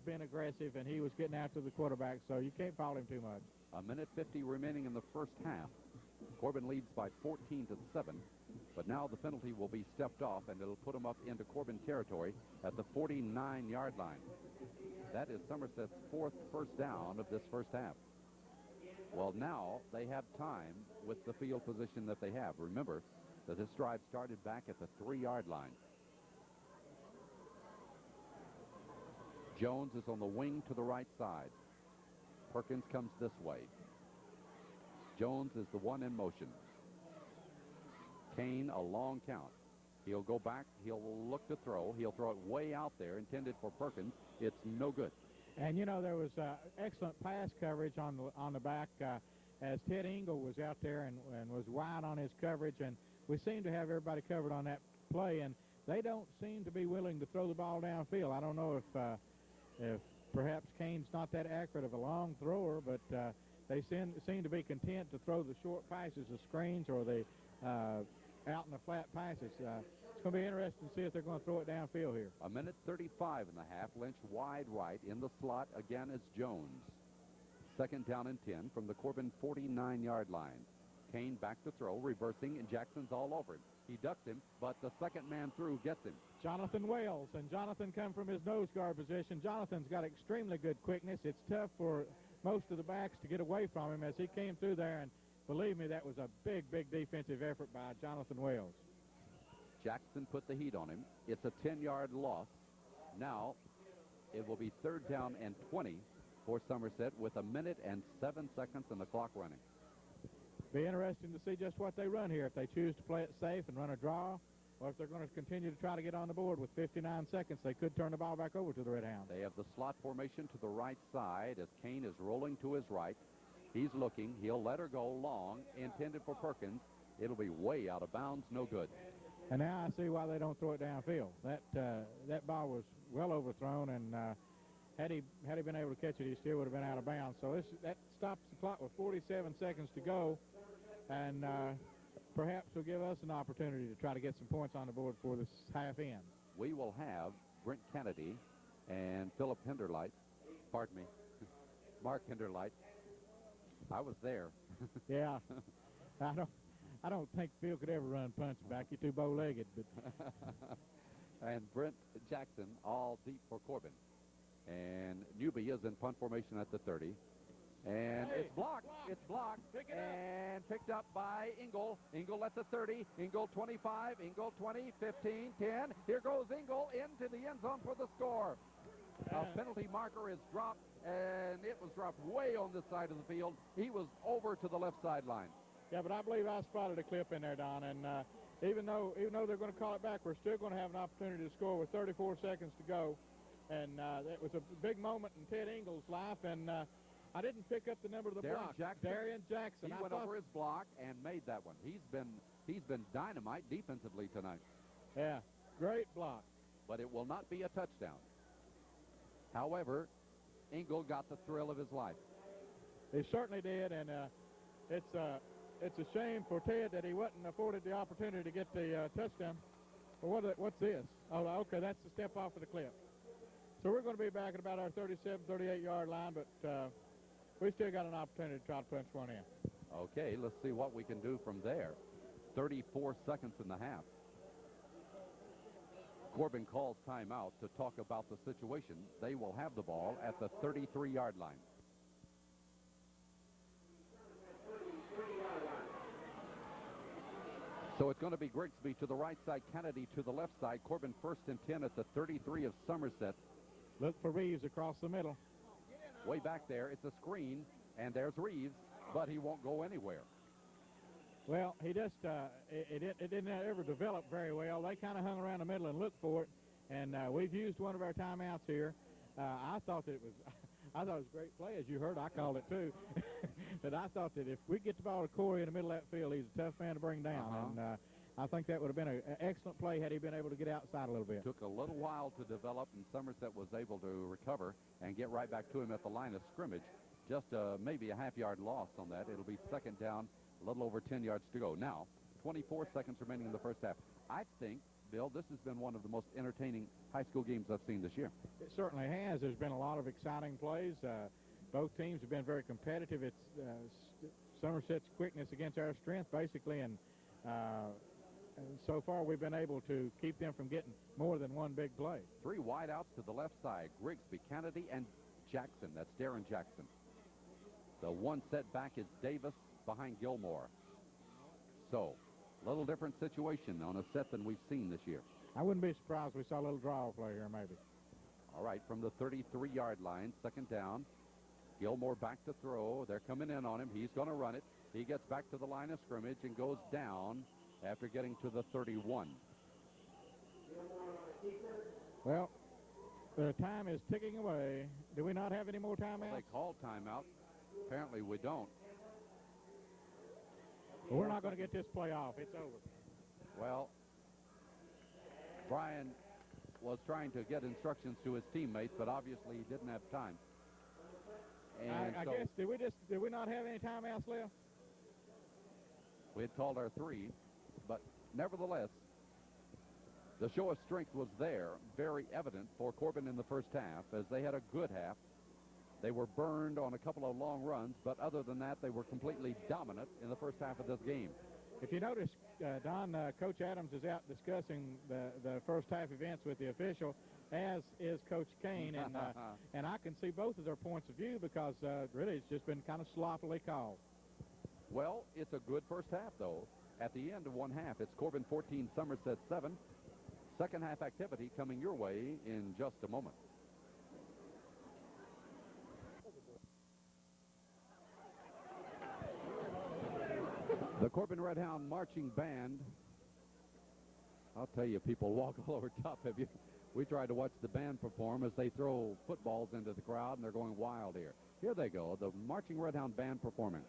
being aggressive, and he was getting after the quarterback, so you can't fault him too much. A minute 50 remaining in the first half. Corbin leads by 14-7. But now the penalty will be stepped off, and it'll put them up into Corbin territory at the 49-yard line. That is Somerset's 4th first down of this first half. Well, now they have time with the field position that they have. Remember that this drive started back at the 3-yard line. Jones is on the wing to the right side. Perkins comes this way. Jones is the one in motion. Kane, a long count. He'll go back. He'll look to throw. He'll throw it way out there, intended for Perkins. It's no good. And, you know, there was excellent pass coverage on the back as Ted Engel was out there and was wide on his coverage. And we seem to have everybody covered on that play. And they don't seem to be willing to throw the ball downfield. I don't know if perhaps Kane's not that accurate of a long thrower, but they seem to be content to throw the short passes, the screens, or the out in the flat passes. It's going to be interesting to see if they're going to throw it downfield here. A minute 35 in the half. Lynch wide right. In the slot again is Jones. 2nd down and 10 from the Corbin 49-yard line. Kane back to throw, reversing, and Jackson's all over him. He ducked him, but the second man through gets him. Jonathan Wales, and Jonathan come from his nose guard position. Jonathan's got extremely good quickness. It's tough for most of the backs to get away from him as he came through there, and believe me, that was a big, big defensive effort by Jonathan Wales. Jackson put the heat on him. It's a 10-yard loss. Now it will be 3rd down and 20 for Somerset with a minute and 7 seconds and the clock running. Be interesting to see just what they run here. If they choose to play it safe and run a draw, or if they're going to continue to try to get on the board with 59 seconds, they could turn the ball back over to the Red Hounds. They have the slot formation to the right side as Kane is rolling to his right. He's looking. He'll let her go long, intended for Perkins. It'll be way out of bounds, no good. And now I see why they don't throw it downfield. That ball was well overthrown, and had he been able to catch it, he still would have been out of bounds. So that stops the clock with 47 seconds to go, and perhaps will give us an opportunity to try to get some points on the board for this half end. We will have Brent Kennedy and Philip Hinderlight, pardon me, Mark Hinderlight. I was there. Yeah, I don't think Phil could ever run punch back. You're too bow-legged. But and Brent Jackson all deep for Corbin. And Newby is in punt formation at the 30. And it's blocked. It's blocked. And picked up by Engel. Engel at the 30. Engel 25. Engel 20, 15, 10. Here goes Engel into the end zone for the score. A penalty marker is dropped, and it was dropped way on this side of the field. He was over to the left sideline. Yeah, but I believe I spotted a clip in there, Don, and even though they're going to call it back, we're still going to have an opportunity to score with 34 seconds to go. And that was a big moment in Ted Engel's life, and I didn't pick up the number of the block. Darian Jackson. He went over his block and made that one. He's been dynamite defensively tonight. Yeah, great block. But it will not be a touchdown. However, Engel got the thrill of his life. He certainly did, and it's a shame for Ted that he wasn't afforded the opportunity to get the touchdown. Well, what's this? Oh, okay, that's the step off of the clip. So we're going to be back at about our 37, 38-yard line, but we still got an opportunity to try to punch one in. Okay, let's see what we can do from there. 34 seconds in the half. Corbin calls timeout to talk about the situation. They will have the ball at the 33-yard line. So it's going to be Grigsby to the right side, Kennedy to the left side. Corbin 1st and 10 at the 33 of Somerset. Look for Reeves across the middle. Way back there, it's a screen, and there's Reeves, but he won't go anywhere. Well, he just, it didn't ever develop very well. They kind of hung around the middle and looked for it, and we've used one of our timeouts here. I thought that it was, I thought it was a great play. As you heard, I called it too. But I thought that if we get the ball to Corey in the middle of that field, he's a tough man to bring down. And I think that would have been an excellent play had he been able to get outside a little bit. Took a little while to develop, and Somerset was able to recover and get right back to him at the line of scrimmage. Just maybe a half-yard loss on that. It'll be 2nd down, a little over 10 yards to go. Now, 24 seconds remaining in the first half. I think, Bill, this has been one of the most entertaining high school games I've seen this year. It certainly has. There's been a lot of exciting plays. Both teams have been very competitive. It's Somerset's quickness against our strength, basically, and so far we've been able to keep them from getting more than one big play. 3 wideouts to the left side. Grigsby, Kennedy, and Jackson. That's Darren Jackson. The one set back is Davis behind Gilmore. So, a little different situation on a set than we've seen this year. I wouldn't be surprised if we saw a little draw play here, maybe. All right, from the 33-yard line, 2nd down. Gilmore back to throw. They're coming in on him. He's going to run it. He gets back to the line of scrimmage and goes down after getting to the 31. Well, the time is ticking away. Do we not have any more timeouts? They called timeout. Apparently we don't. Well, we're not going to get this play off. It's over. Well, Brian was trying to get instructions to his teammates, but obviously he didn't have time. And I guess, did we not have any timeouts left? We had called our 3, but nevertheless, the show of strength was there, very evident for Corbin in the first half, as they had a good half. They were burned on a couple of long runs, but other than that, they were completely dominant in the first half of this game. If you notice, Don, Coach Adams is out discussing the first half events with the official, as is Coach Kane, and I can see both of their points of view because really it's just been kind of sloppily called. Well, it's a good first half, though. At the end of one half, it's Corbin 14, Somerset 7. Second half activity coming your way in just a moment. The Corbin Red Hound Marching Band. I'll tell you, people walk all over top of you. We tried to watch the band perform as they throw footballs into the crowd, and they're going wild here. Here they go, the Marching Red Hound Band performing.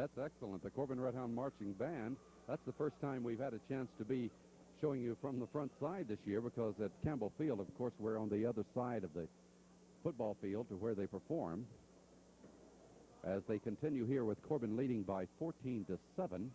That's excellent. The Corbin Redhound Marching Band, that's the first time we've had a chance to be showing you from the front side this year, because at Campbell Field, of course, we're on the other side of the football field to where they perform. As they continue here with Corbin leading by 14-7.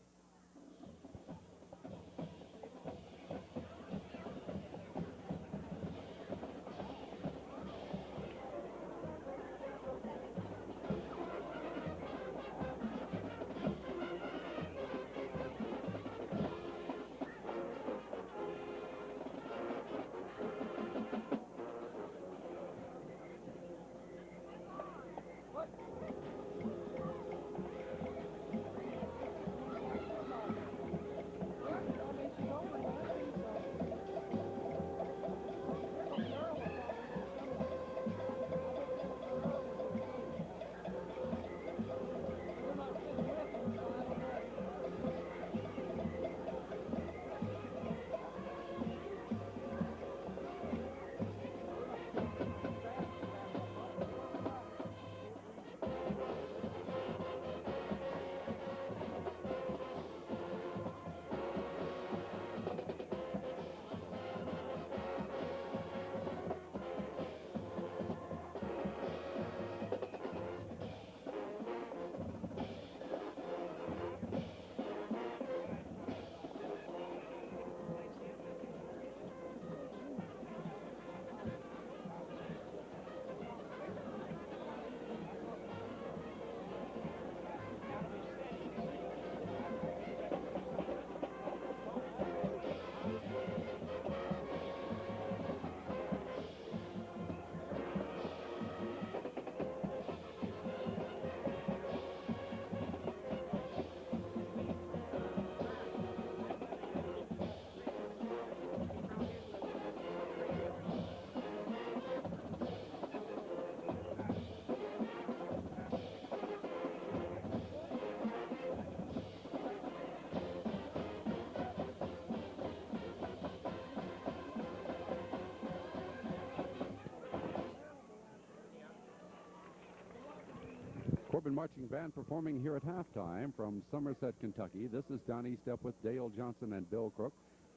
Corbin Marching Band performing here at halftime from Somerset, Kentucky. This is Don Estep with Dale Johnson and Bill Crook.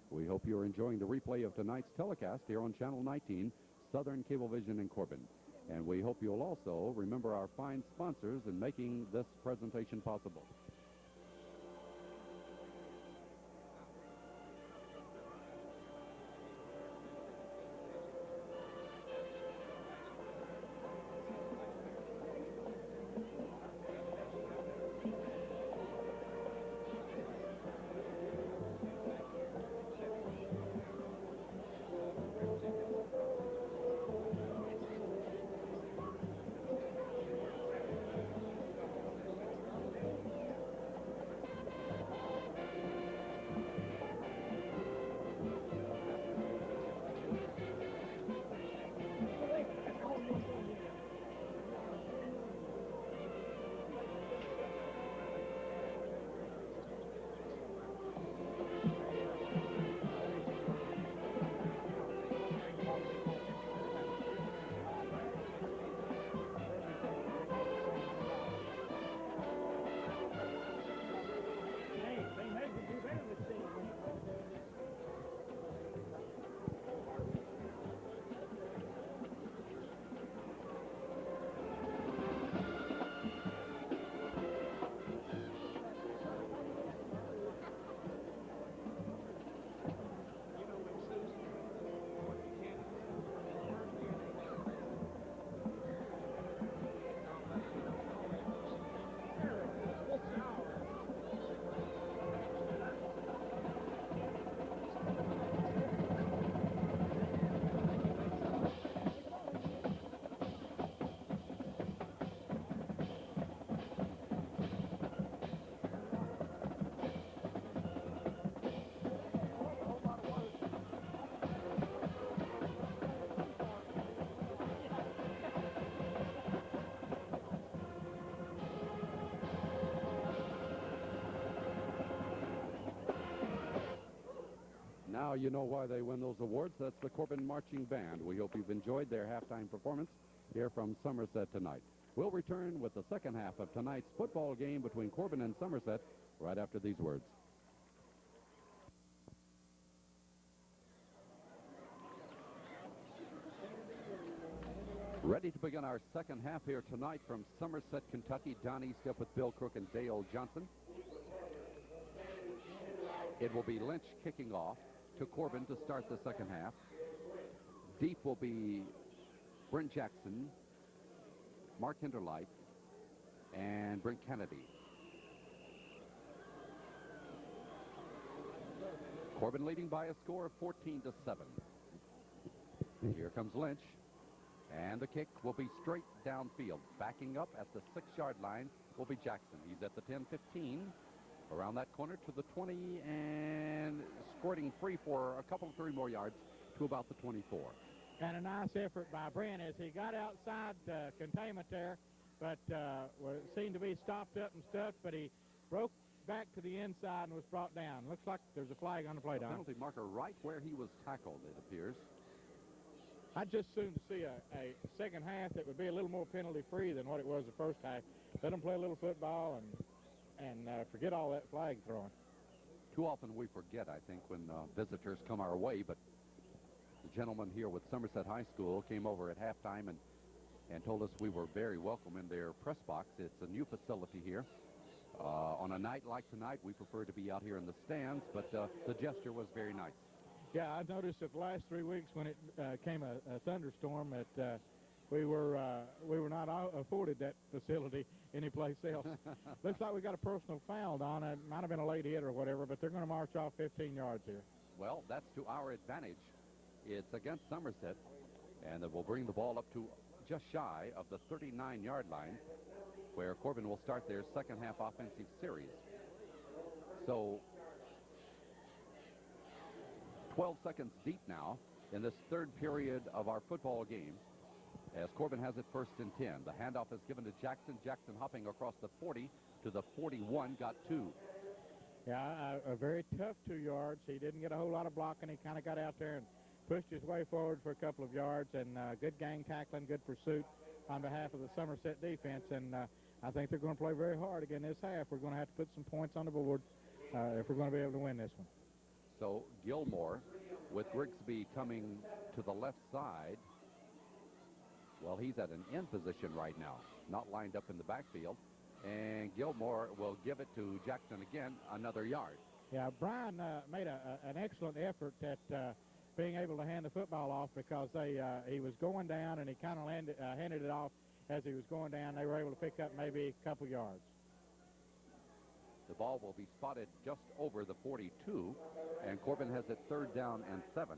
We hope you're enjoying the replay of tonight's telecast here on Channel 19, Southern Cablevision in Corbin. And we hope you'll also remember our fine sponsors in making this presentation possible. Now you know why they win those awards. That's the Corbin Marching Band. We hope you've enjoyed their halftime performance here from Somerset tonight. We'll return with the second half of tonight's football game between Corbin and Somerset right after these words. Ready to begin our second half here tonight from Somerset, Kentucky. Don East up with Bill Crook and Dale Johnson. It will be Lynch kicking off to Corbin to start the second half. Deep will be Brent Jackson, Mark Hinderlight, and Brent Kennedy. Corbin leading by a score of 14-7. Here comes Lynch. And the kick will be straight downfield. Backing up at the 6-yard line will be Jackson. He's at the 10-15. Around that corner to the 20 and squirting free for a couple of 3 more yards to about the 24. And a nice effort by Brent as he got outside containment there, but seemed to be stopped up and stuff, but he broke back to the inside and was brought down. Looks like there's a flag on the play, Don. Penalty marker right where he was tackled, it appears. I'd just soon see a second half that would be a little more penalty-free than what it was the first half. Let them play a little football and forget all that flag throwing. Too often we forget, I think, when visitors come our way, but the gentleman here with Somerset High School came over at halftime and told us we were very welcome in their press box. It's a new facility here. On a night like tonight, we prefer to be out here in the stands, but the gesture was very nice. Yeah, I've noticed that the last 3 weeks when it came a thunderstorm that we were not afforded that facility anyplace else. Looks like we got a personal foul, Don. It might have been a late hit or whatever, but they're going to march off 15 yards here. Well, that's to our advantage. It's against Somerset, and it will bring the ball up to just shy of the 39-yard line, where Corbin will start their second half offensive series. So 12 seconds deep now in this third period of our football game, as Corbin has it 1st and 10. The handoff is given to Jackson. Jackson hopping across the 40 to the 41, got 2. Yeah, a very tough 2 yards. He didn't get a whole lot of blocking. He kind of got out there and pushed his way forward for a couple of yards, and good gang tackling, good pursuit on behalf of the Somerset defense, and I think they're going to play very hard again this half. We're going to have to put some points on the board if we're going to be able to win this one. So Gilmore with Grigsby coming to the left side. Well, he's at an end position right now, not lined up in the backfield. And Gilmore will give it to Jackson again, another yard. Yeah, Brian made an excellent effort at being able to hand the football off because he was going down and he kind of handed it off as he was going down. They were able to pick up maybe a couple yards. The ball will be spotted just over the 42, and Corbin has it 3rd down and 7.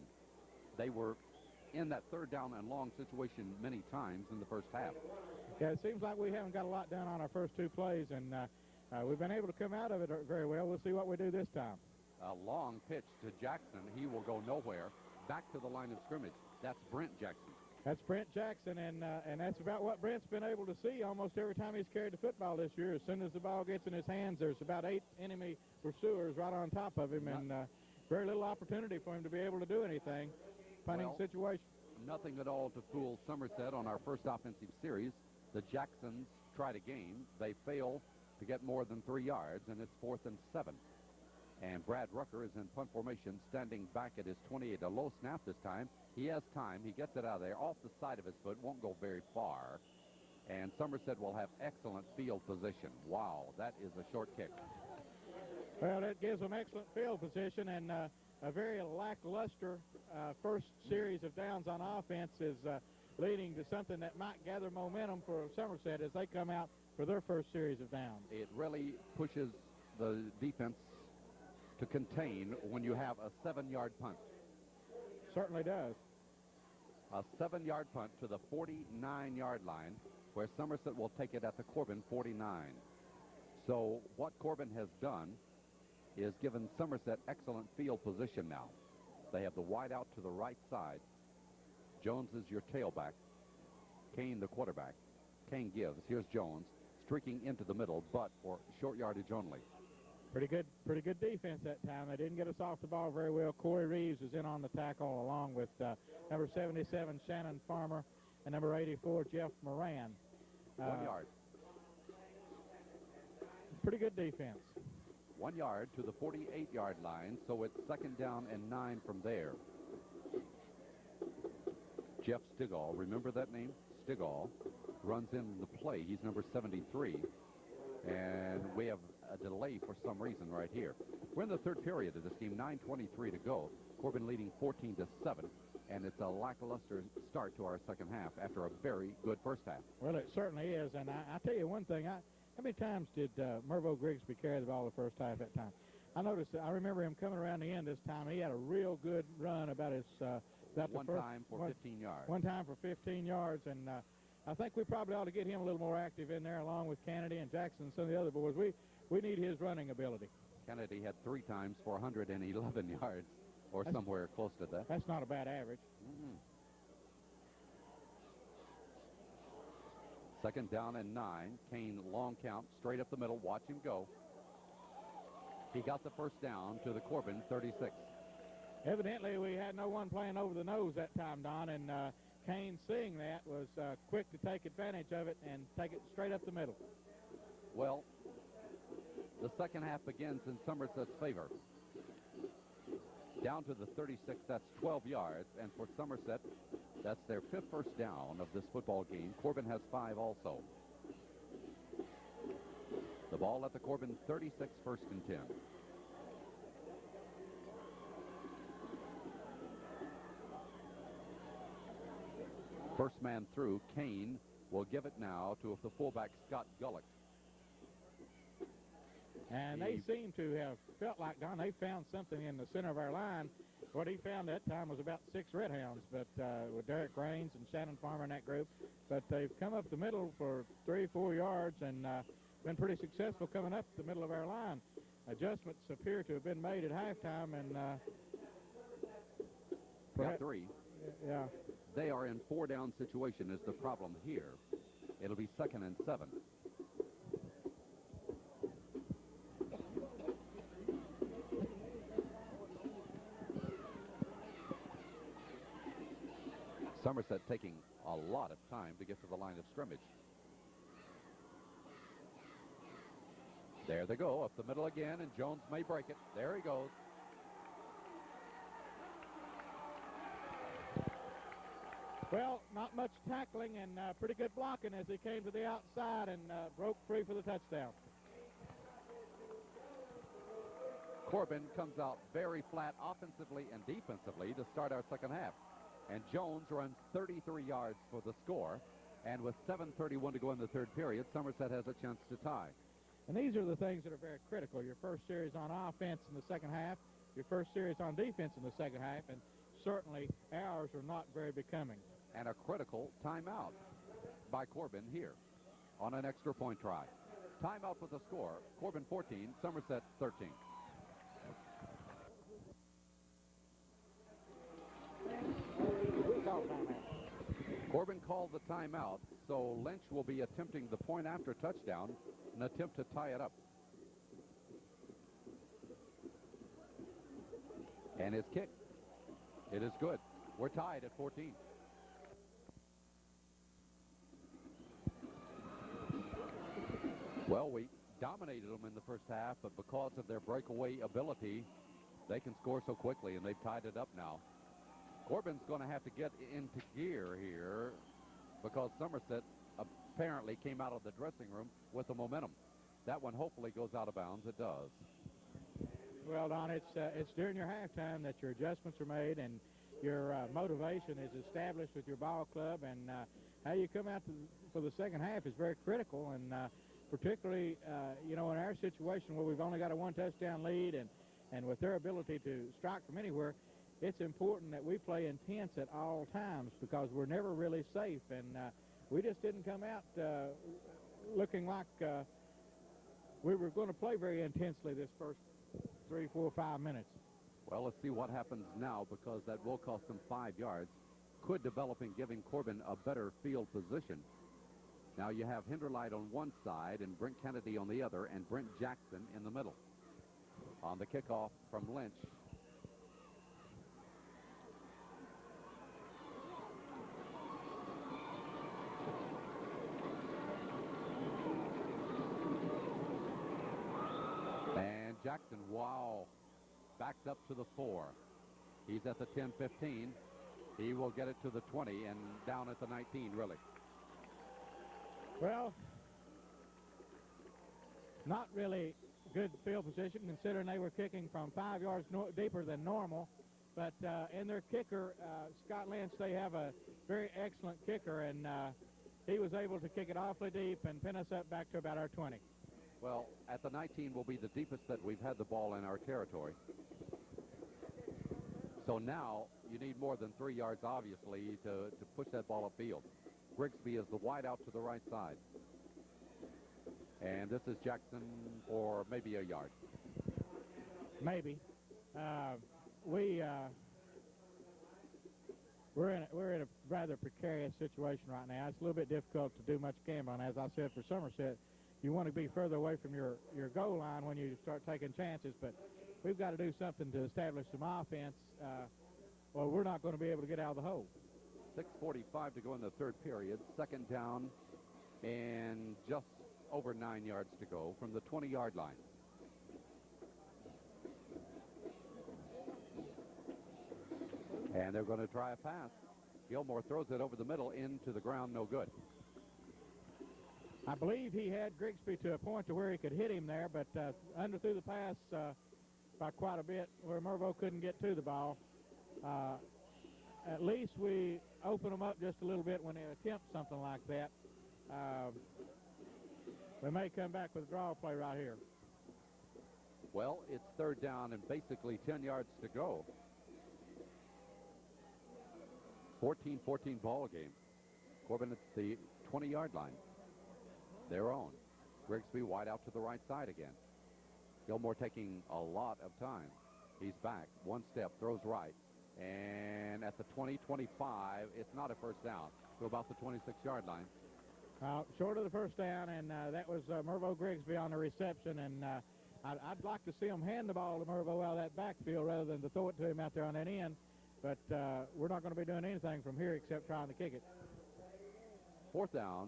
They were in that 3rd down and long situation many times in the first half. Yeah, it seems like we haven't got a lot done on our first 2 plays, and we've been able to come out of it very well. We'll see what we do this time. A long pitch to Jackson. He will go nowhere. Back to the line of scrimmage. That's Brent Jackson. That's Brent Jackson, and that's about what Brent's been able to see almost every time he's carried the football this year. As soon as the ball gets in his hands, there's about 8 enemy pursuers right on top of him, and very little opportunity for him to be able to do anything. Punting situation. Nothing at all to fool Somerset on our first offensive series. The Jacksons try to gain. They fail to get more than 3 yards, and it's 4th and 7. And Brad Rucker is in punt formation, standing back at his 28. A low snap this time. He has time. He gets it out of there off the side of his foot. Won't go very far. And Somerset will have excellent field position. Wow, that is a short kick. Well, that gives them excellent field position, and a very lackluster first series of downs on offense is leading to something that might gather momentum for Somerset as they come out for their first series of downs. It really pushes the defense to contain when you have a 7-yard punt. Certainly does. A 7-yard punt to the 49-yard line, where Somerset will take it at the Corbin 49. So what Corbin has done is given Somerset excellent field position now. They have the wide out to the right side. Jones is your tailback. Kane the quarterback. Kane gives. Here's Jones streaking into the middle, but for short yardage only. Pretty good defense that time. They didn't get us off the ball very well. Corey Reeves is in on the tackle along with number 77 Shannon Farmer and number 84 Jeff Moran. 1 yard. Pretty good defense. 1 yard to the 48-yard line, so it's 2nd down and 9 from there. Jeff Stigall, remember that name? Stigall runs in the play. He's number 73. And we have a delay for some reason right here. We're in the 3rd period of this game, 9:23 to go. Corbin leading 14-7, and it's a lackluster start to our second half after a very good first half. Well, it certainly is, and I tell you one thing. How many times did Mervo Grigsby carry the ball the first half that time? I remember him coming around the end this time. He had a real good run about his one time for 15 yards. One time for 15 yards, and I think we probably ought to get him a little more active in there along with Kennedy and Jackson and some of the other boys. We need his running ability. Kennedy had 3 times for 111 yards or somewhere close to that. That's not a bad average. Second down and 9. Kane long count straight up the middle. Watch him go. He got the first down to the Corbin 36. Evidently, we had no one playing over the nose that time, Don, and Kane, seeing that, was quick to take advantage of it and take it straight up the middle. Well, the second half begins in Somerset's favor. Down to the 36, that's 12 yards, and for Somerset, that's their 5th first down of this football game. Corbin has 5 also. The ball at the Corbin 36, 1st and 10. First man through, Kane will give it now to the fullback, Scott Gullick. And they seem to have felt like, Don, they found something in the center of our line. What he found that time was about 6 Red Hounds, but with Derek Raines and Shannon Farmer in that group. But they've come up the middle for 3 or 4 yards and been pretty successful coming up the middle of our line. Adjustments appear to have been made at halftime, and got 3. Yeah. They are in 4-down situation is the problem here. It'll be 2nd and 7. Somerset taking a lot of time to get to the line of scrimmage. There they go, up the middle again, and Jones may break it. There he goes. Well, not much tackling and pretty good blocking as he came to the outside and broke free for the touchdown. Corbin comes out very flat offensively and defensively to start our second half. And Jones runs 33 yards for the score. And with 7:31 to go in the 3rd period, Somerset has a chance to tie. And these are the things that are very critical. Your first series on offense in the second half, your first series on defense in the second half, and certainly ours are not very becoming. And a critical timeout by Corbin here on an extra point try. Timeout with the score, Corbin 14, Somerset 13. Corbin called the timeout, so Lynch will be attempting the point after touchdown, an attempt to tie it up. And his kick, it is good. We're tied at 14. Well, we dominated them in the first half, but because of their breakaway ability, they can score so quickly, and they've tied it up now. Corbin's going to have to get into gear here because Somerset apparently came out of the dressing room with the momentum. That one hopefully goes out of bounds. It does. Well, Don, it's during your halftime that your adjustments are made and your motivation is established with your ball club, and how you come out for the second half is very critical, and particularly, in our situation where we've only got a 1-touchdown lead and with their ability to strike from anywhere, it's important that we play intense at all times because we're never really safe, and we just didn't come out looking like we were going to play very intensely this first 3, 4, 5 minutes. Well, let's see what happens now because that will cost them 5 yards. Could develop in giving Corbin a better field position. Now you have Hinderlight on one side and Brent Kennedy on the other and Brent Jackson in the middle. On the kickoff from Lynch. Wow. Backed up to the 4. He's at the 10-15. He will get it to the 20 and down at the 19, really. Well, not really good field position considering they were kicking from 5 yards deeper than normal. But in their kicker, Scott Lynch, they have a very excellent kicker, and he was able to kick it awfully deep and pin us up back to about our 20. Well, at the 19 will be the deepest that we've had the ball in our territory. So now you need more than 3 yards, obviously, to push that ball upfield. Grigsby is the wide out to the right side. And this is Jackson for maybe a yard. Maybe. We're in a rather precarious situation right now. It's a little bit difficult to do much gambling. As I said, for Somerset, you want to be further away from your goal line when you start taking chances, but we've got to do something to establish some offense, or we're not going to be able to get out of the hole. 6:45 to go in the third period. Second down and just over 9 yards to go from the 20-yard line. And they're going to try a pass. Gilmore throws it over the middle into the ground, no good. I believe he had Grigsby to a point to where he could hit him there, but underthrew the pass by quite a bit where Mervo couldn't get to the ball. At least we open them up just a little bit when they attempt something like that. We may come back with a draw play right here. Well, it's third down and basically 10 yards to go. 14-14 ball game. Corbin at the 20-yard line. Their own. Grigsby wide out to the right side again. Gilmore taking a lot of time. He's back. One step, throws right. And at the 20-25, it's not a first down. So about the 26-yard line. Short of the first down, and that was Mervo Grigsby on the reception. And I'd like to see him hand the ball to Mervo out of that backfield rather than to throw it to him out there on that end. But we're not going to be doing anything from here except trying to kick it. Fourth down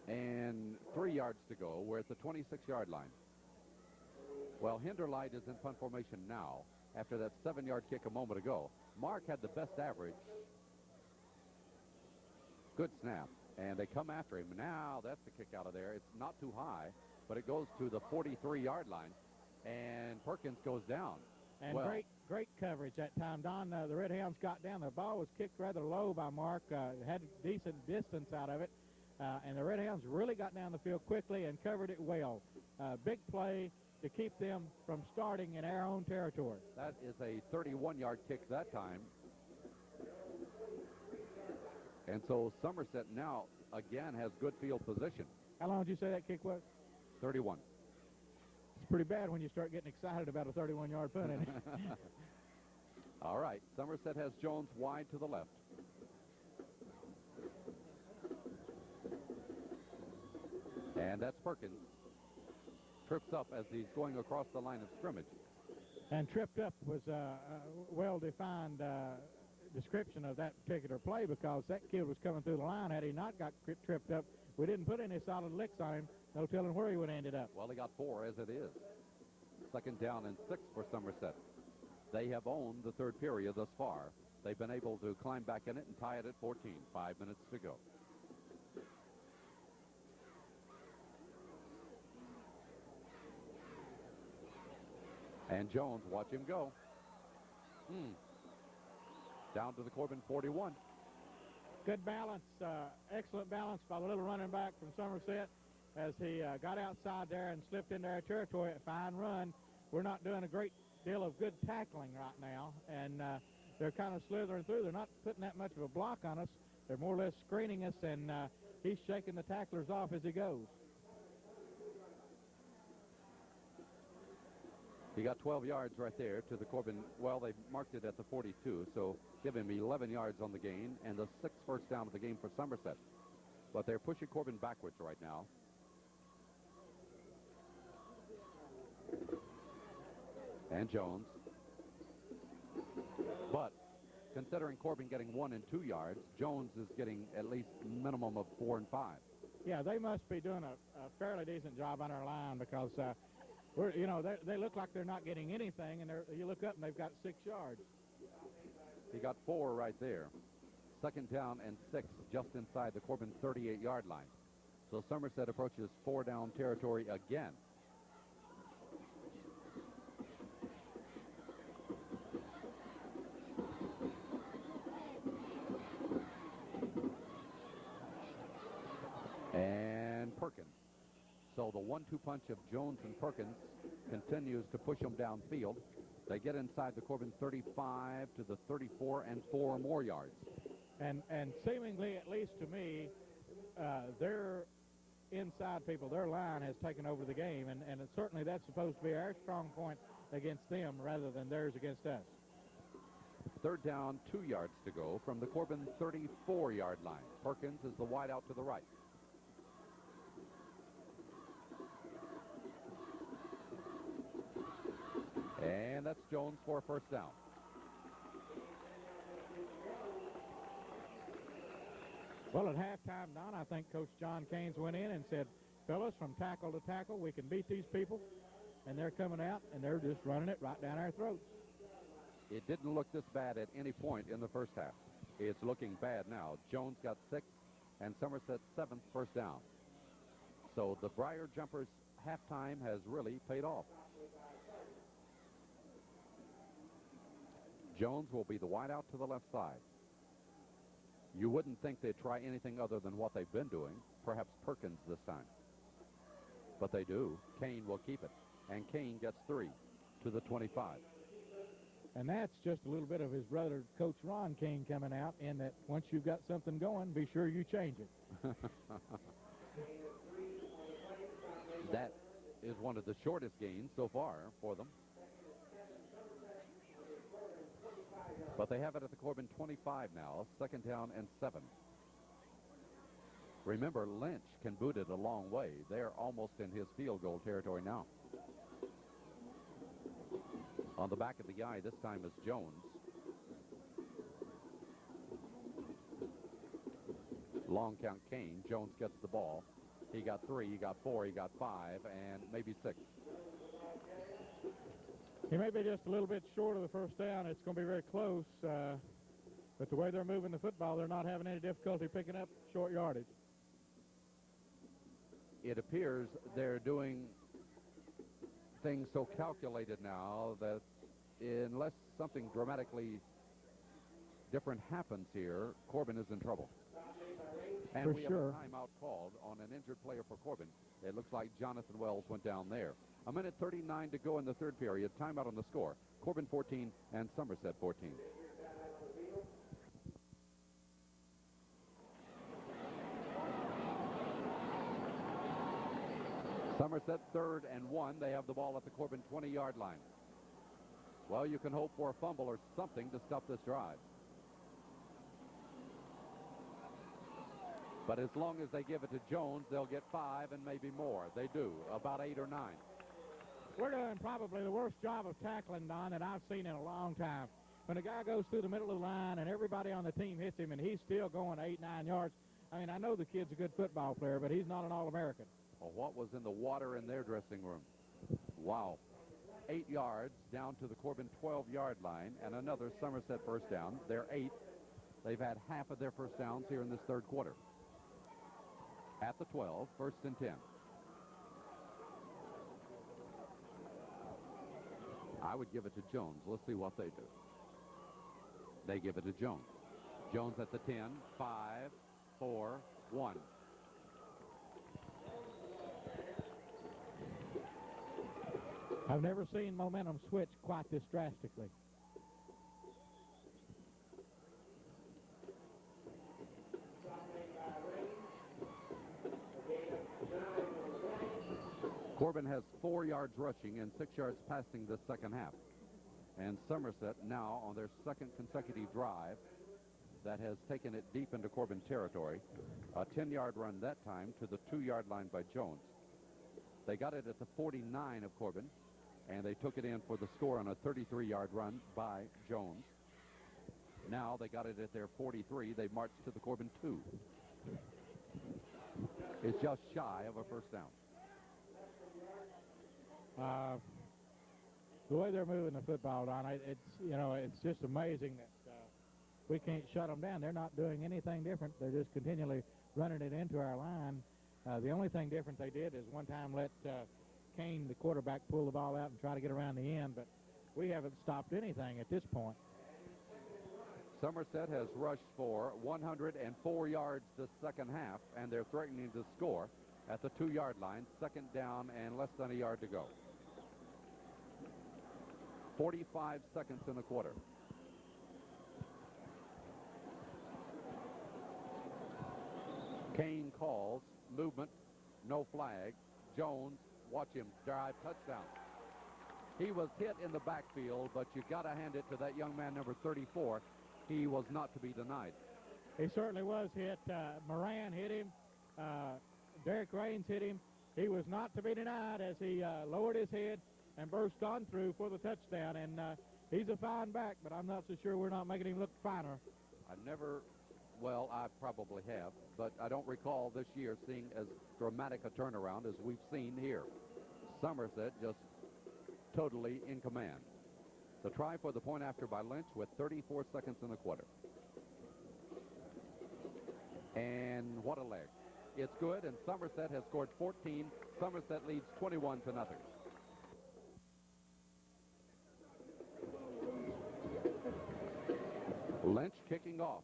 and 3 yards to go. We're at the 26-yard line. Well, Hinderlight is in punt formation now after that 7-yard kick a moment ago. Mark had the best average. Good snap. And they come after him. Now that's the kick out of there. It's not too high, but it goes to the 43-yard line. And Perkins goes down. And well, great coverage that time, Don. The Red Hounds got down. The ball was kicked rather low by Mark. Had a decent distance out of it. And the Red Hounds really got down the field quickly and covered it well. Big play to keep them from starting in our own territory. That is a 31-yard kick that time. And so Somerset now, again, has good field position. How long did you say that kick was? 31. It's pretty bad when you start getting excited about a 31-yard punt, isn't it? All right. Somerset has Jones wide to the left. And that's Perkins. Trips up as he's going across the line of scrimmage. And tripped up was a well-defined description of that particular play because that kid was coming through the line. Had he not got tripped up, we didn't put any solid licks on him. No telling where he would have ended up. Well, he got 4 as it is. Second down and 6 for Somerset. They have owned the third period thus far. They've been able to climb back in it and tie it at 14. 5 minutes to go. And Jones, watch him go. Down to the Corbin 41. Good balance, excellent balance by the little running back from Somerset as he got outside there and slipped into our territory. A fine run. We're not doing a great deal of good tackling right now, and they're kind of slithering through. They're not putting that much of a block on us. They're more or less screening us, and he's shaking the tacklers off as he goes. He got 12 yards right there to the Corbin. Well, they marked it at the 42, so give him 11 yards on the gain and the 6th first down of the game for Somerset. But they're pushing Corbin backwards right now. And Jones. But considering Corbin getting 1 and 2 yards, Jones is getting at least minimum of 4 and 5. Yeah, they must be doing a fairly decent job on our line because You know, they look like they're not getting anything, and you look up and they've got 6 yards. He got 4 right there. Second down and 6 just inside the Corbin 38-yard line. So Somerset approaches 4-down territory again. And Perkins. So the 1-2 punch of Jones and Perkins continues to push them downfield. They get inside the Corbin 35 to the 34 and 4 more yards. And seemingly, at least to me, their inside people, their line has taken over the game, and certainly that's supposed to be our strong point against them rather than theirs against us. Third down, 2 yards to go from the Corbin 34-yard line. Perkins is the wide out to the right. And that's Jones for a first down. Well, at halftime, Don, I think Coach John Keynes went in and said, fellas, from tackle to tackle, we can beat these people. And they're coming out, and they're just running it right down our throats. It didn't look this bad at any point in the first half. It's looking bad now. Jones got 6, and Somerset 7th first down. So the Briar Jumpers' halftime has really paid off. Jones will be the wideout to the left side. You wouldn't think they'd try anything other than what they've been doing, perhaps Perkins this time. But they do. Kane will keep it. And Kane gets 3 to the 25. And that's just a little bit of his brother, Coach Ron Kane, coming out, in that once you've got something going, be sure you change it. That is one of the shortest gains so far for them. But they have it at the Corbin 25 now, second down and 7. Remember, Lynch can boot it a long way. They're almost in his field goal territory now. On the back of the eye this time is Jones. Long count Kane. Jones gets the ball. He got 3, he got 4, he got 5, and maybe 6. He may be just a little bit short of the first down. It's going to be very close. But the way they're moving the football, they're not having any difficulty picking up short yardage. It appears they're doing things so calculated now that unless something dramatically different happens here, Corbin is in trouble. And we have a timeout called on an injured player for Corbin. It looks like Jonathan Wells went down there. 1:39 to go in the third period. Timeout on the score. Corbin 14 and Somerset 14. Somerset 3rd and 1. They have the ball at the Corbin 20-yard line. Well, you can hope for a fumble or something to stop this drive. But as long as they give it to Jones, they'll get 5 and maybe more. They do, about 8 or 9. We're doing probably the worst job of tackling, Don, that I've seen in a long time. When a guy goes through the middle of the line and everybody on the team hits him and he's still going 8, 9 yards, I mean, I know the kid's a good football player, but he's not an All-American. Well, what was in the water in their dressing room? Wow. 8 yards down to the Corbin 12-yard line and another Somerset first down. They're 8th. They've had half of their first downs here in this third quarter. At the 12, 1st and 10. I would give it to Jones. Let's see what they do. They give it to Jones. Jones at the 10, 5, 4, 1. I've never seen momentum switch quite this drastically. Corbin has 4 yards rushing and 6 yards passing the second half. And Somerset now on their second consecutive drive that has taken it deep into Corbin territory. A 10-yard run that time to the 2-yard line by Jones. They got it at the 49 of Corbin, and they took it in for the score on a 33-yard run by Jones. Now they got it at their 43. They marched to the Corbin 2. It's just shy of a first down. The way they're moving the football, Don, it's just amazing that we can't shut them down. They're not doing anything different. They're just continually running it into our line. The only thing different they did is one time let Kane, the quarterback, pull the ball out and try to get around the end, but we haven't stopped anything at this point. Somerset has rushed for 104 yards this second half, and they're threatening to score at the 2-yard line, second down and less than a yard to go. 45 seconds in the quarter. Kane calls, movement, no flag. Jones, watch him drive, touchdown. He was hit in the backfield, but you got to hand it to that young man, number 34. He was not to be denied. He certainly was hit. Moran hit him. Derek Raines hit him. He was not to be denied as he lowered his head and burst on through for the touchdown. And he's a fine back, but I'm not so sure we're not making him look finer. Well, I probably have, but I don't recall this year seeing as dramatic a turnaround as we've seen here. Somerset just totally in command. The try for the point after by Lynch with 34 seconds in the quarter. And what a leg. It's good, and Somerset has scored 14. Somerset leads 21-0. Lynch kicking off.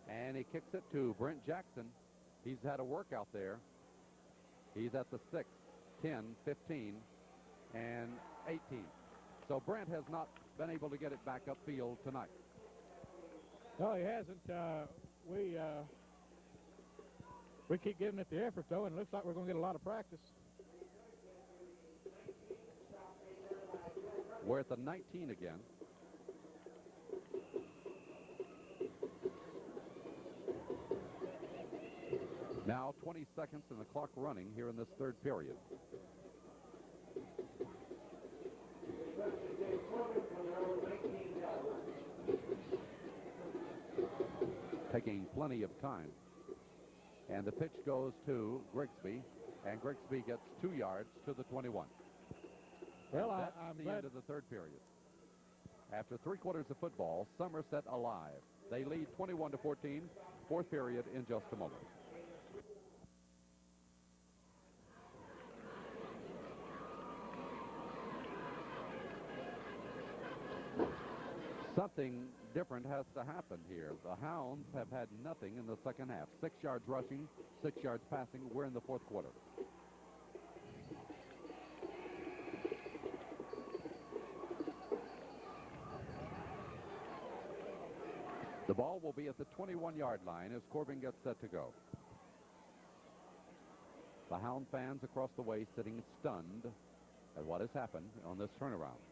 And he kicks it to Brent Jackson. He's had a workout there. He's at the 6, 10, 15, and 18. So Brent has not been able to get it back upfield tonight. No, he hasn't. We keep giving it the effort, though, and it looks like we're going to get a lot of practice. We're at the 19 again. Now 20 seconds and the clock running here in this third period. Taking plenty of time. And the pitch goes to Grigsby, and Grigsby gets 2 yards to the 21. Well, That's the end of the third period. After 3 quarters of football, Somerset alive. They lead 21-14, fourth period in just a moment. Something different has to happen here. The Hounds have had nothing in the second half. 6 yards rushing, 6 yards passing. We're in the fourth quarter. The ball will be at the 21-yard line as Corbin gets set to go. The Hound fans across the way sitting stunned at what has happened on this turnaround.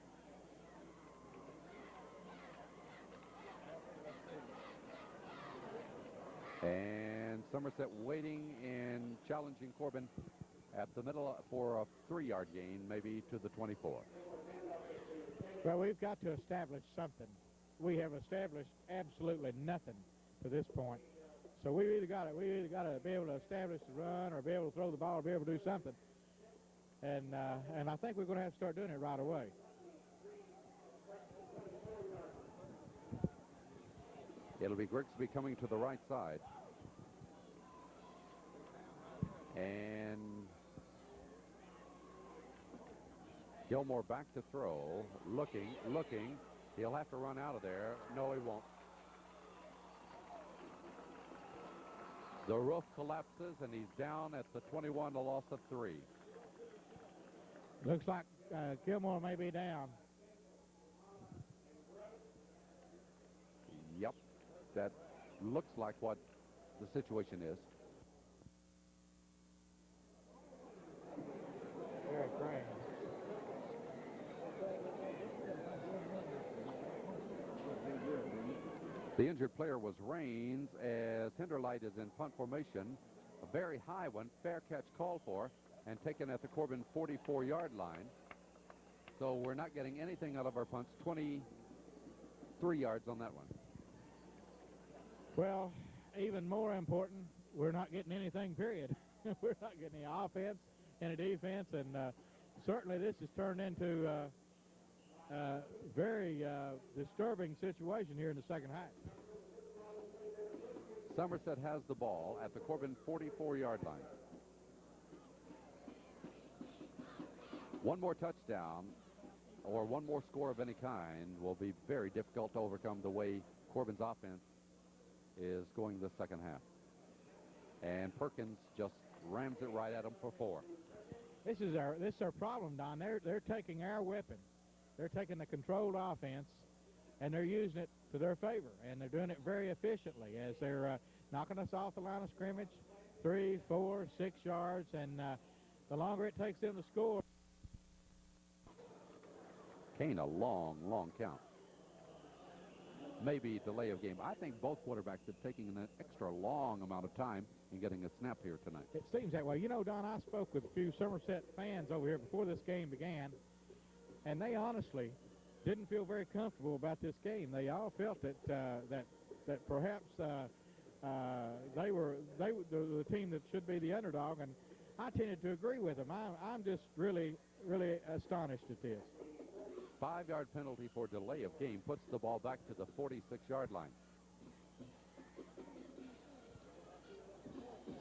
And Somerset waiting and challenging Corbin at the middle for a 3-yard gain, maybe to the 24. Well, we've got to establish something. We have established absolutely nothing to this point. So we either got to be able to establish the run, or be able to throw the ball, or be able to do something. And I think we're going to have to start doing it right away. It'll be Grigsby coming to the right side. And Gilmore back to throw. Looking. He'll have to run out of there. No, he won't. The roof collapses, and he's down at the 21, a loss of 3. Looks like Gilmore may be down. Yep. That looks like what the situation is. The injured player was Raines, as Hinderlight is in punt formation. A very high one, fair catch called for, and taken at the Corbin 44-yard line. So we're not getting anything out of our punts. 23 yards on that one. Well, even more important, we're not getting anything, period. We're not getting any offense, any defense, and certainly this has turned into a very disturbing situation here in the second half. Somerset has the ball at the Corbin 44-yard line. One more touchdown or one more score of any kind will be very difficult to overcome the way Corbin's offense is going the second half. And Perkins just rams it right at him for 4. This is our problem, Don. They're taking our weapon. They're taking the controlled offense, and they're using it to their favor, and they're doing it very efficiently as they're knocking us off the line of scrimmage, 3, 4, 6 yards, and the longer it takes them to score. Kane, a long, long count. Maybe delay of game. I think both quarterbacks are taking an extra long amount of time in getting a snap here tonight. It seems that way. You know, Don, I spoke with a few Somerset fans over here before this game began, and they honestly didn't feel very comfortable about this game. They all felt that that perhaps they were the team that should be the underdog, and I tended to agree with them. I'm just really astonished at this. 5-yard penalty for delay of game puts the ball back to the 46-yard line.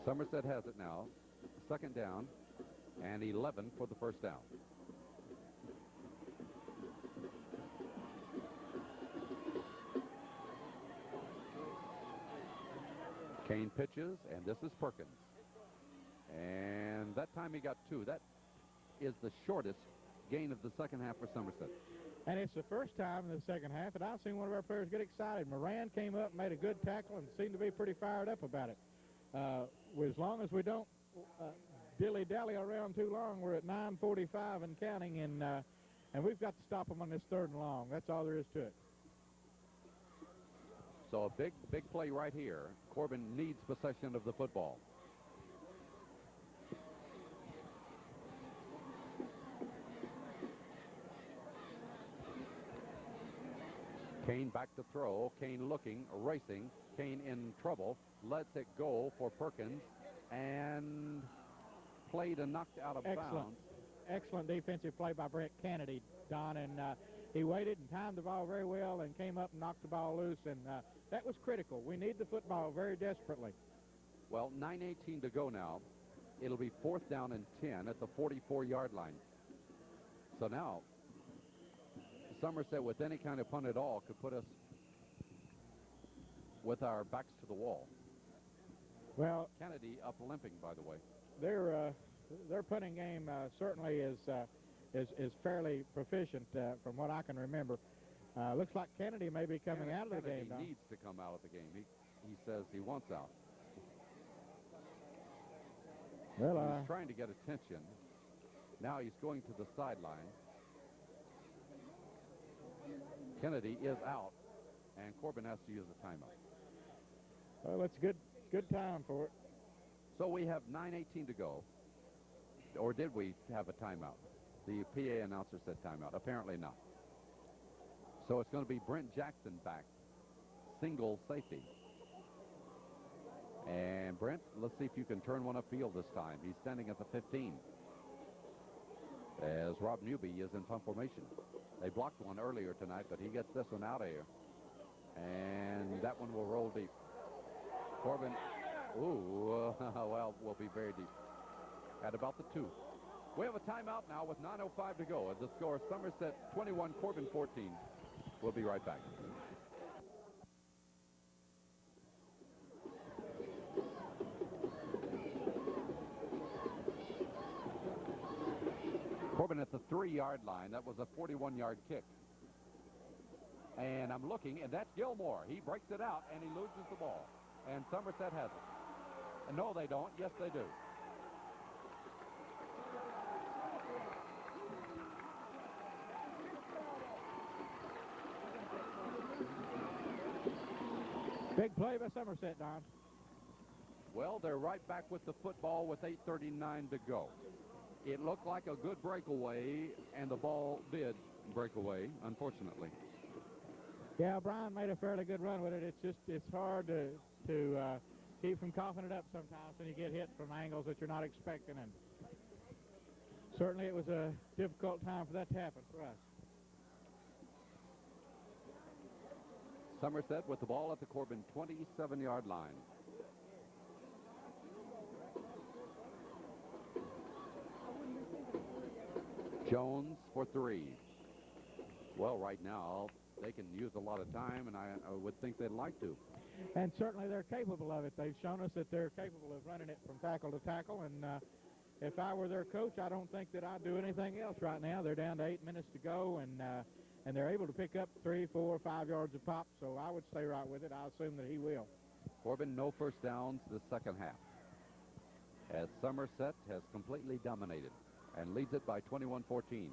Somerset has it now. Second down and 11 for the first down. Kane pitches, and this is Perkins. And that time he got 2. That is the shortest gain of the second half for Somerset. And it's the first time in the second half that I've seen one of our players get excited. Moran came up, made a good tackle, and seemed to be pretty fired up about it. As long as we don't dilly-dally around too long, we're at 9:45 and counting, and we've got to stop them on this 3rd and long. That's all there is to it. So a big play right here. Corbin needs possession of the football. Kane back to throw. Kane looking, racing. Kane in trouble. Lets it go for Perkins. And played and knocked out of bounds. Excellent defensive play by Brett Kennedy, Don. And he waited and timed the ball very well and came up and knocked the ball loose. And that was critical. We need the football very desperately. Well, 9:18 to go now. It'll be 4th down and 10 at the 44-yard line. So now, Somerset, with any kind of punt at all, could put us with our backs to the wall. Well, Kennedy up limping, by the way. Their punting game certainly is fairly proficient from what I can remember. Looks like Kennedy may be coming out of the game. Kennedy needs to come out of the game. He says he wants out. Well, he's trying to get attention. Now he's going to the sideline. Kennedy is out, and Corbin has to use a timeout. Well, it's good time for it. So we have 9:18 to go. Or did we have a timeout? The PA announcer said timeout. Apparently not. So it's going to be Brent Jackson back. Single safety. And Brent, let's see if you can turn one upfield this time. He's standing at the 15. As Rob Newby is in punt formation. They blocked one earlier tonight, but he gets this one out of here. And that one will roll deep. Corbin, well, will be very deep. At about the 2. We have a timeout now with 9:05 to go. The score, Somerset 21, Corbin 14. We'll be right back. Corbin at the 3-yard line. That was a 41-yard kick. And I'm looking, and that's Gilmore. He breaks it out, and he loses the ball. And Somerset has it. And no, they don't. Yes, they do. Big play by Somerset, Don. Well, they're right back with the football with 8:39 to go. It looked like a good breakaway, and the ball did break away, unfortunately. Yeah, Brian made a fairly good run with it. It's hard to keep from coughing it up sometimes when you get hit from angles that you're not expecting. And Certainly it was a difficult time for that to happen for us. Somerset with the ball at the Corbin 27-yard line. Jones for 3. Well, right now, they can use a lot of time, and I would think they'd like to. And certainly they're capable of it. They've shown us that they're capable of running it from tackle to tackle, and if I were their coach, I don't think that I'd do anything else right now. They're down to 8 minutes to go, and they're able to pick up 3, 4, 5 yards a pop, so I would stay right with it. I assume that he will. Corbin, no first downs the second half, as Somerset has completely dominated and leads it by 21-14.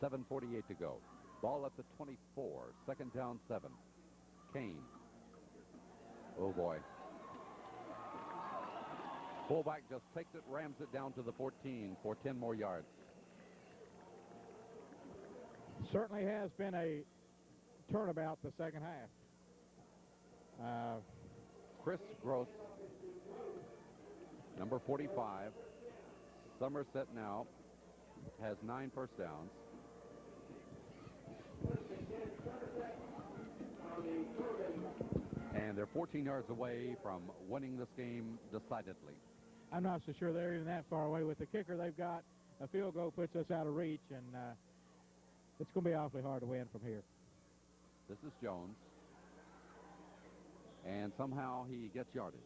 7:48 to go. Ball at the 24. Second down, 7. Kane. Oh, boy. Fullback just takes it, rams it down to the 14 for 10 more yards. Certainly has been a turnabout the second half. Chris Gross, number 45. Somerset now has 9 first downs. And they're 14 yards away from winning this game decidedly. I'm not so sure they're even that far away with the kicker they've got. A field goal puts us out of reach, and it's going to be awfully hard to win from here. This is Jones. And somehow he gets yardage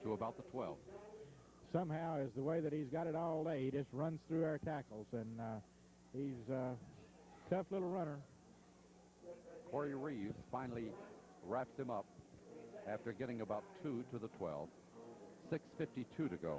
to about the 12. Somehow is the way that he's got it all day. He just runs through our tackles, and he's a tough little runner. Corey Reeves finally wraps him up after getting about 2 to the 12. 6:52 to go.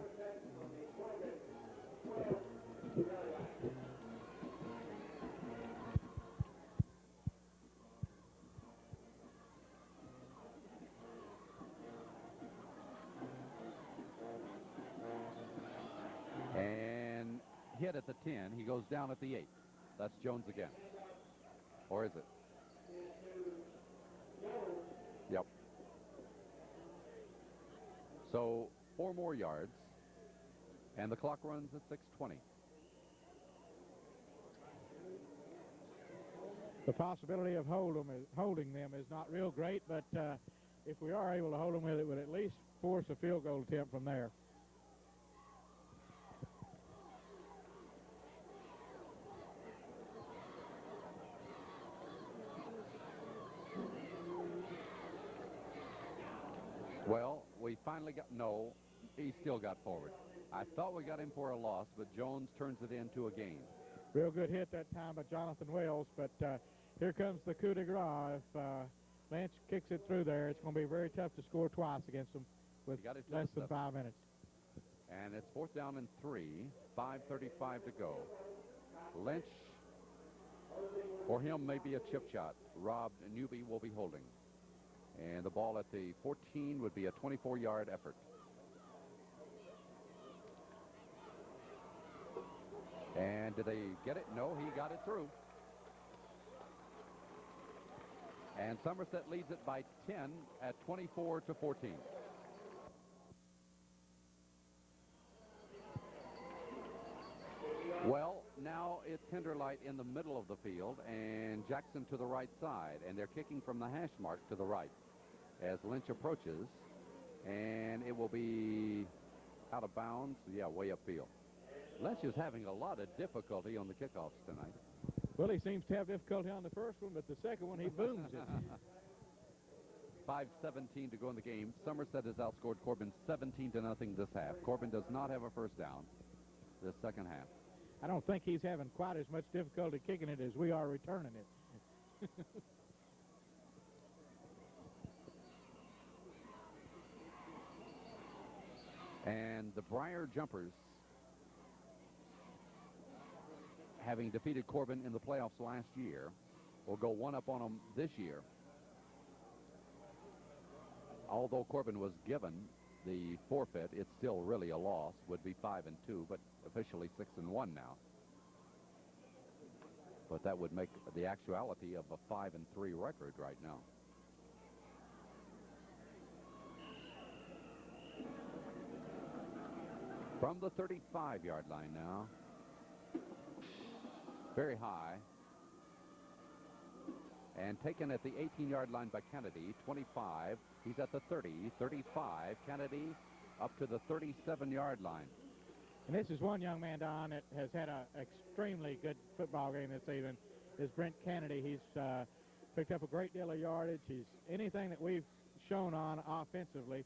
And hit at the 10. He goes down at the 8. That's Jones again. Or is it? Yep. So 4 more yards, and the clock runs at 6:20. The possibility of holding them is not real great, but if we are able to hold them with it, would at least force a field goal attempt from there. Well, we finally got, no, he still got forward. I thought we got him for a loss, but Jones turns it into a gain. Real good hit that time by Jonathan Wells, but here comes the coup de grace. If Lynch kicks it through there, it's going to be very tough to score twice against them with less than 5 minutes. And it's 4th down and 3, 5:35 to go. Lynch, for him, may be a chip shot. Rob Newby will be holding. And the ball at the 14 would be a 24-yard effort. And did they get it? No, he got it through. And Somerset leads it by 10 at 24-14. Well, now it's Hinderlight in the middle of the field and Jackson to the right side. And they're kicking from the hash mark to the right as Lynch approaches. And it will be out of bounds. Yeah, way upfield. Lynch is having a lot of difficulty on the kickoffs tonight. Well, he seems to have difficulty on the first one, but the second one, he booms it. 5:17 to go in the game. Somerset has outscored Corbin 17-0 this half. Corbin does not have a first down this second half. I don't think he's having quite as much difficulty kicking it as we are returning it. And the Briar Jumpers, having defeated Corbin in the playoffs last year, will go one up on them this year. Although Corbin was given the forfeit, it's still really a loss. Would be 5-2, but officially 6-1 now. But that would make the actuality of a 5-3 record right now. From the 35-yard line now, very high. And taken at the 18-yard line by Kennedy, 25. He's at the 30, 35. Kennedy up to the 37-yard line. And this is one young man, Don, that has had an extremely good football game this season, is Brent Kennedy. He's picked up a great deal of yardage. Anything that we've shown on offensively,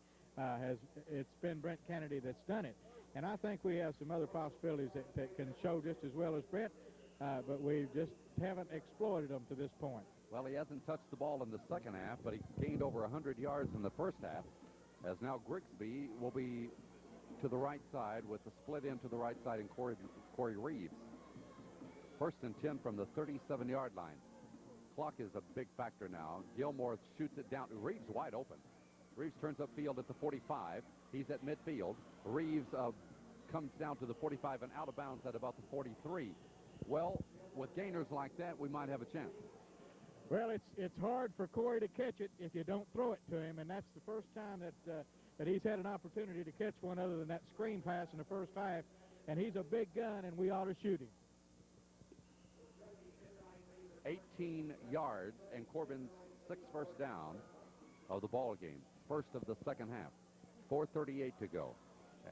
it's been Brent Kennedy that's done it. And I think we have some other possibilities that can show just as well as Brent, but we just haven't exploited them to this point. Well, he hasn't touched the ball in the second half, but he gained over 100 yards in the first half, as now Grigsby will be to the right side with the split in to the right side in Corey Reeves. First and 10 from the 37-yard line. Clock is a big factor now. Gilmore shoots it down. Reeves wide open. Reeves turns upfield at the 45. He's at midfield. Reeves comes down to the 45 and out of bounds at about the 43. Well, with gainers like that, we might have a chance. Well, it's hard for Corey to catch it if you don't throw it to him, and that's the first time that he's had an opportunity to catch one other than that screen pass in the first half, and he's a big gun, and we ought to shoot him. 18 yards, and Corbin's 6th first down of the ball game. First of the second half. 4:38 to go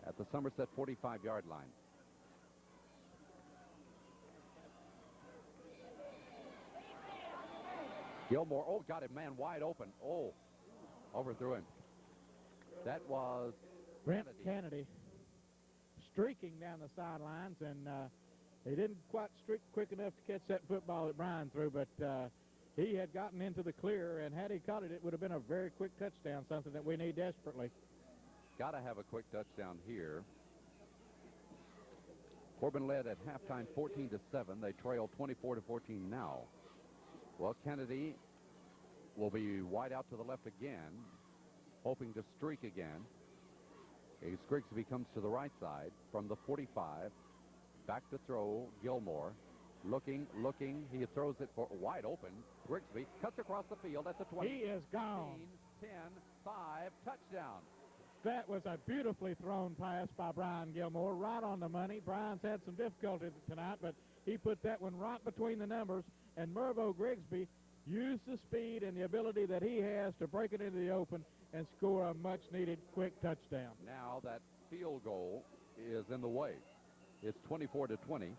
at the Somerset 45-yard line. Gilmore, got him, man, wide open. Overthrew him. That was Brent Kennedy streaking down the sidelines, and he didn't quite streak quick enough to catch that football that Brian threw, but he had gotten into the clear, and had he caught it, it would have been a very quick touchdown, something that we need desperately. Got to have a quick touchdown here. Corbin led at halftime 14-7. They trail 24-14 now. Well, Kennedy will be wide out to the left again, hoping to streak again. As Grigsby comes to the right side from the 45. Back to throw, Gilmore. Looking. He throws it for wide open. Grigsby cuts across the field at the 20. He is gone. 10, 5, touchdown. That was a beautifully thrown pass by Brian Gilmore, right on the money. Brian's had some difficulty tonight, but he put that one right between the numbers, and Mervo Grigsby used the speed and the ability that he has to break it into the open and score a much-needed quick touchdown. Now that field goal is in the way. It's 24-20,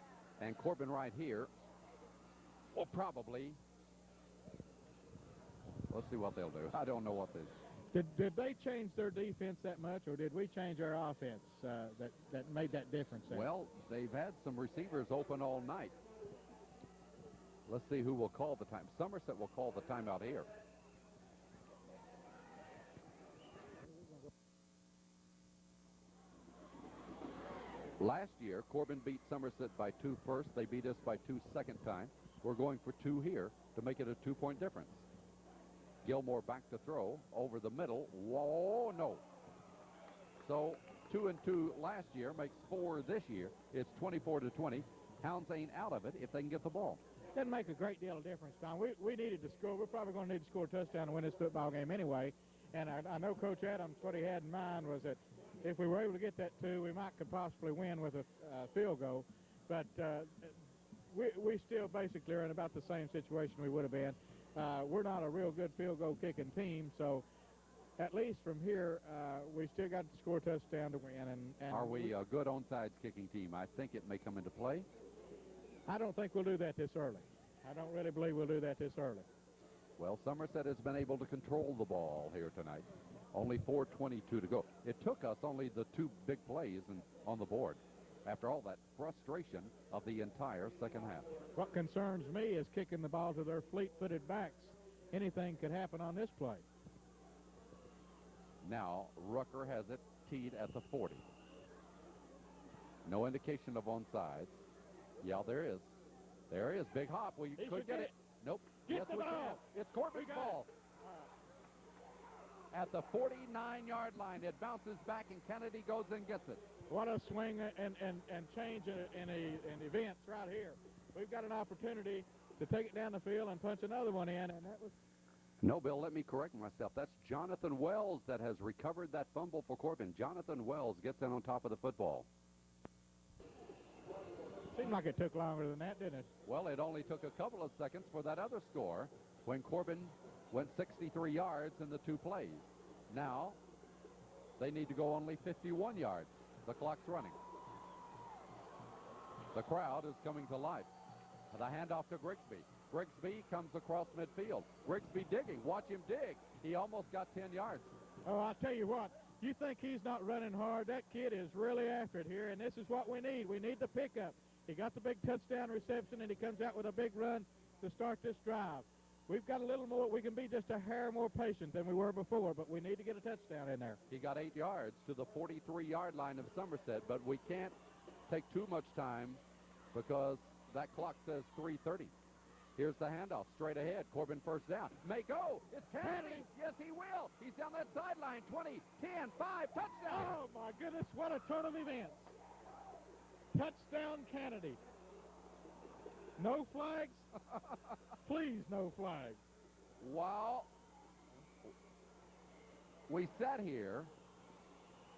and Corbin right here will probably, let's see what they'll do. I don't know what they Did they change their defense that much, or did we change our offense that made that difference there? Well, they've had some receivers open all night. Let's see who will call the time. Somerset will call the timeout here. Last year, Corbin beat Somerset by 2 first. They beat us by 2 second time. We're going for 2 here to make it a 2-point difference. Gilmore back to throw over the middle. Whoa, no. So 2 and 2 last year makes 4 this year. It's 24-20. Hounds ain't out of it if they can get the ball. Doesn't make a great deal of difference, Don. We needed to score. We're probably going to need to score a touchdown to win this football game anyway. And I know Coach Adams, what he had in mind was that if we were able to get that 2, we could possibly win with a field goal. But we still basically are in about the same situation we would have been. We're not a real good field goal kicking team, so at least from here, we still got to score a touchdown to win. And are we a good onside kicking team? I think it may come into play. I don't think we'll do that this early. I don't really believe we'll do that this early. Well, Somerset has been able to control the ball here tonight. Only 4:22 to go. It took us only the 2 big plays on the board. After all that frustration of the entire second half. What concerns me is kicking the ball to their fleet-footed backs. Anything could happen on this play. Now, Rucker has it teed at the 40. No indication of onside. Yeah, there is. There is. Big hop. We could get it. Nope. Get yes, the we ball. can. It's Corbin's ball. At the 49-yard line, it bounces back, and Kennedy goes and gets it. What a swing and change in events right here. We've got an opportunity to take it down the field and punch another one in, and that was... No, Bill, let me correct myself. That's Jonathan Wells that has recovered that fumble for Corbin. Jonathan Wells gets in on top of the football. Seemed like it took longer than that, didn't it? Well, it only took a couple of seconds for that other score when Corbin went 63 yards in the 2 plays. Now, they need to go only 51 yards. The clock's running. The crowd is coming to life. The handoff to Grigsby. Grigsby comes across midfield. Grigsby digging. Watch him dig. He almost got 10 yards. Oh, I'll tell you what. You think he's not running hard? That kid is really after it here, and this is what we need. We need the pickup. He got the big touchdown reception, and he comes out with a big run to start this drive. We've got a little more. We can be just a hair more patient than we were before, but we need to get a touchdown in there. He got 8 yards to the 43-yard line of Somerset, but we can't take too much time because that clock says 3:30. Here's the handoff straight ahead. Corbin first down. May go. It's Kennedy. Yes, he will. He's down that sideline. 20, 10, 5, touchdown. Oh, my goodness. What a turn of events. Touchdown, Kennedy. No flags? Please, no flags. Wow. We sat here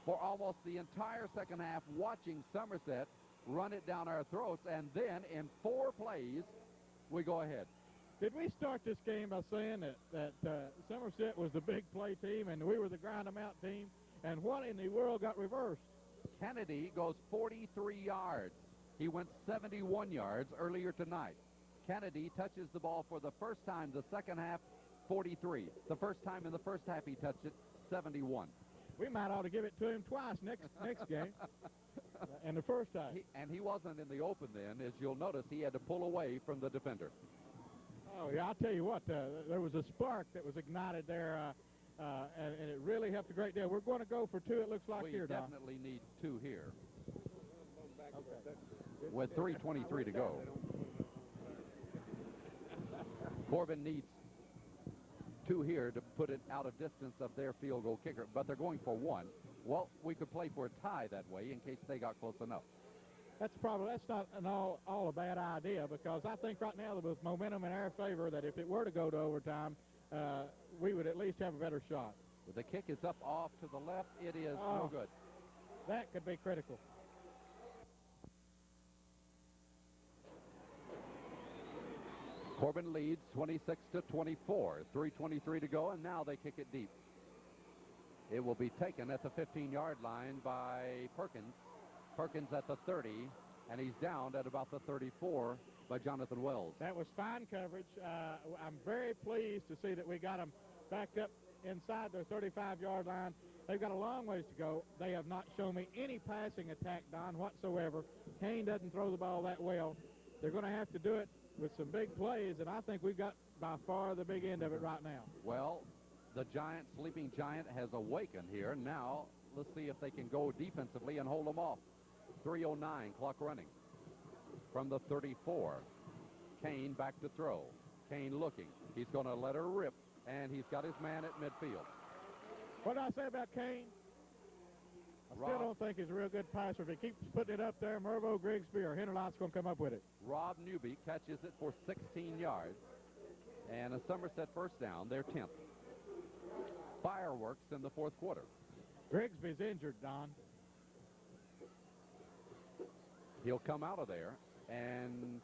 for almost the entire second half watching Somerset run it down our throats, and then in 4 plays, we go ahead. Did we start this game by saying that Somerset was the big play team and we were the grind-em-out team? And what in the world got reversed? Kennedy goes 43 yards. He went 71 yards earlier tonight. Kennedy touches the ball for the first time the second half, 43. The first time in the first half he touched it, 71. We might ought to give it to him twice next game. And the first time. He wasn't in the open then. As you'll notice, he had to pull away from the defender. Oh, yeah, I'll tell you what, there was a spark that was ignited there, and it really helped a great deal. We're going to go for 2, it looks like here, Don. We definitely need 2 here. Okay. With 3:23 to go. Corbin needs 2 here to put it out of distance of their field goal kicker, but they're going for 1. Well, we could play for a tie that way in case they got close enough. That's not all a bad idea, because I think right now with momentum in our favor that if it were to go to overtime, we would at least have a better shot. The kick is up off to the left. It is no good. That could be critical. Corbin leads 26-24. 3:23 to go, and now they kick it deep. It will be taken at the 15-yard line by Perkins. Perkins at the 30, and he's down at about the 34 by Jonathan Wells. That was fine coverage. I'm very pleased to see that we got them backed up inside their 35-yard line. They've got a long ways to go. They have not shown me any passing attack, Don, whatsoever. Kane doesn't throw the ball that well. They're going to have to do it with some big plays, and I think we've got by far the big end of it right now. Well, the sleeping giant has awakened here. Now, let's see if they can go defensively and hold them off. 3:09, clock running. From the 34, Kane back to throw. Kane looking. He's going to let her rip, and he's got his man at midfield. What did I say about Kane? I still don't think he's a real good passer. If he keeps putting it up there, Mervo, Grigsby, or Hinterlot's going to come up with it. Rob Newby catches it for 16 yards, and a Somerset first down, their 10th. Fireworks in the 4th quarter. Grigsby's injured, Don. He'll come out of there, and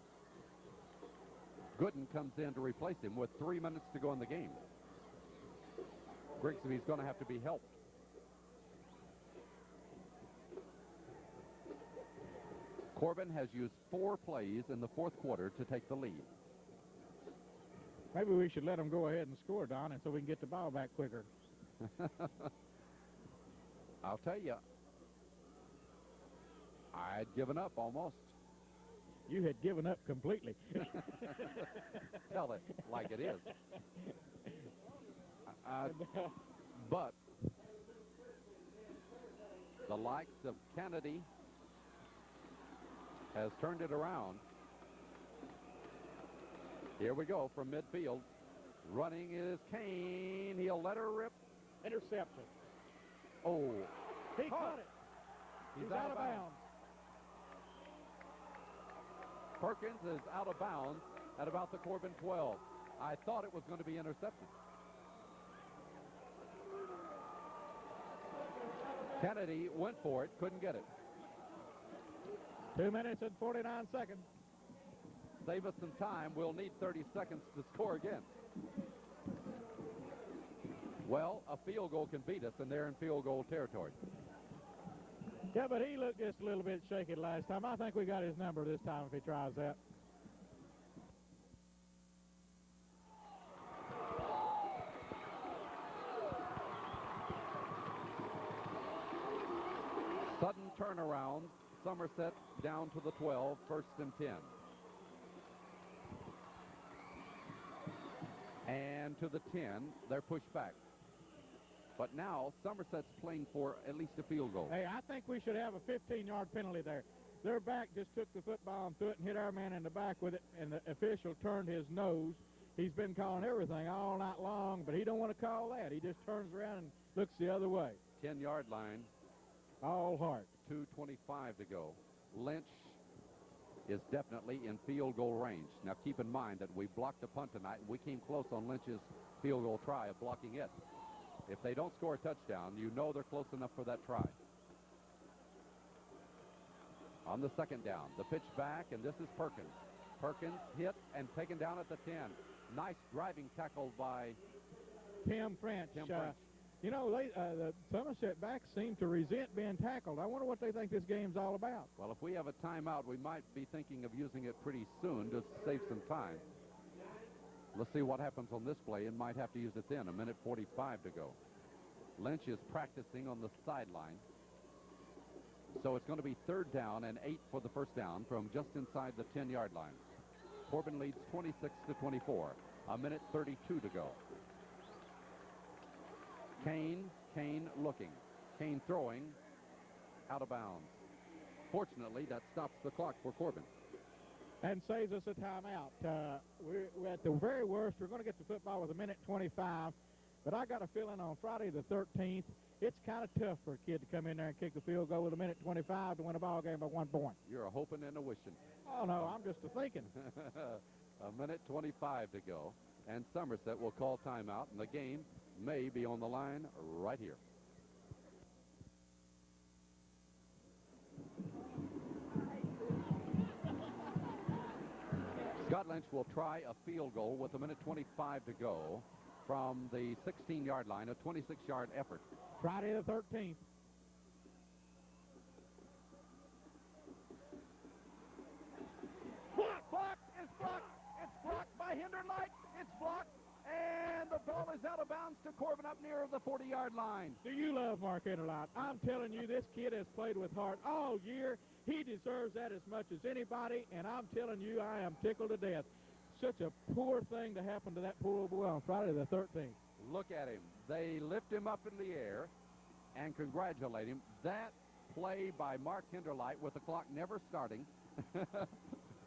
Gooden comes in to replace him with 3 minutes to go in the game. Grigsby's going to have to be helped. Corbin has used 4 plays in the 4th quarter to take the lead. Maybe we should let them go ahead and score, Don, and so we can get the ball back quicker. I'll tell you, I'd given up almost. You had given up completely. Tell it like it is. But the likes of Kennedy has turned it around. Here we go from midfield. Running is Kane. He'll let her rip. Interception. Oh. He caught it. He's out of bounds. Perkins is out of bounds at about the Corbin 12. I thought it was going to be intercepted. Kennedy went for it, couldn't get it. 2 minutes and 49 seconds. Save us some time. We'll need 30 seconds to score again. Well, a field goal can beat us, and they're in field goal territory. Yeah, but he looked just a little bit shaky last time. I think we got his number this time if he tries that. Sudden turnaround. Somerset down to the 12, 1st and 10. And to the 10, they're pushed back. But now Somerset's playing for at least a field goal. Hey, I think we should have a 15-yard penalty there. Their back just took the football and threw it and hit our man in the back with it, and the official turned his nose. He's been calling everything all night long, but he don't want to call that. He just turns around and looks the other way. 10-yard line. All heart. 2:25 to go. Lynch is definitely in field goal range. Now keep in mind that we blocked a punt tonight. We came close on Lynch's field goal try of blocking it. If they don't score a touchdown, you know they're close enough for that try. On the 2nd down, the pitch back, and this is Perkins. Perkins hit and taken down at the 10. Nice driving tackle by Tim French. Tim French. You know, the Somerset backs seem to resent being tackled. I wonder what they think this game's all about. Well, if we have a timeout, we might be thinking of using it pretty soon to save some time. Let's see what happens on this play, and might have to use it then. 1:45 to go. Lynch is practicing on the sideline. So it's going to be 3rd down and 8 for the 1st down from just inside the 10-yard line. Corbin leads 26-24. 1:32 to go. Kane looking. Kane throwing out of bounds. Fortunately, that stops the clock for Corbin. And saves us a timeout. We're at the very worst. We're going to get the football with 1:25. But I got a feeling on Friday the 13th, it's kind of tough for a kid to come in there and kick a field goal with 1:25 to win a ball game by 1 point. You're a hoping and a wishing. Oh, no, I'm just a thinking. 1:25 to go. And Somerset will call timeout, and the game may be on the line right here. Scott Lynch will try a field goal with 1:25 to go from the 16-yard line, a 26-yard effort. Friday the 13th. Blocked! It's blocked! It's blocked by Hinderlight! It's blocked! And the ball is out of bounds to Corbin up near the 40-yard line. Do you love Mark Hinderlight? I'm telling you, this kid has played with heart all year. He deserves that as much as anybody, and I'm telling you, I am tickled to death. Such a poor thing to happen to that poor old boy on Friday the 13th. Look at him. They lift him up in the air and congratulate him. That play by Mark Hinderlight with the clock never starting. It's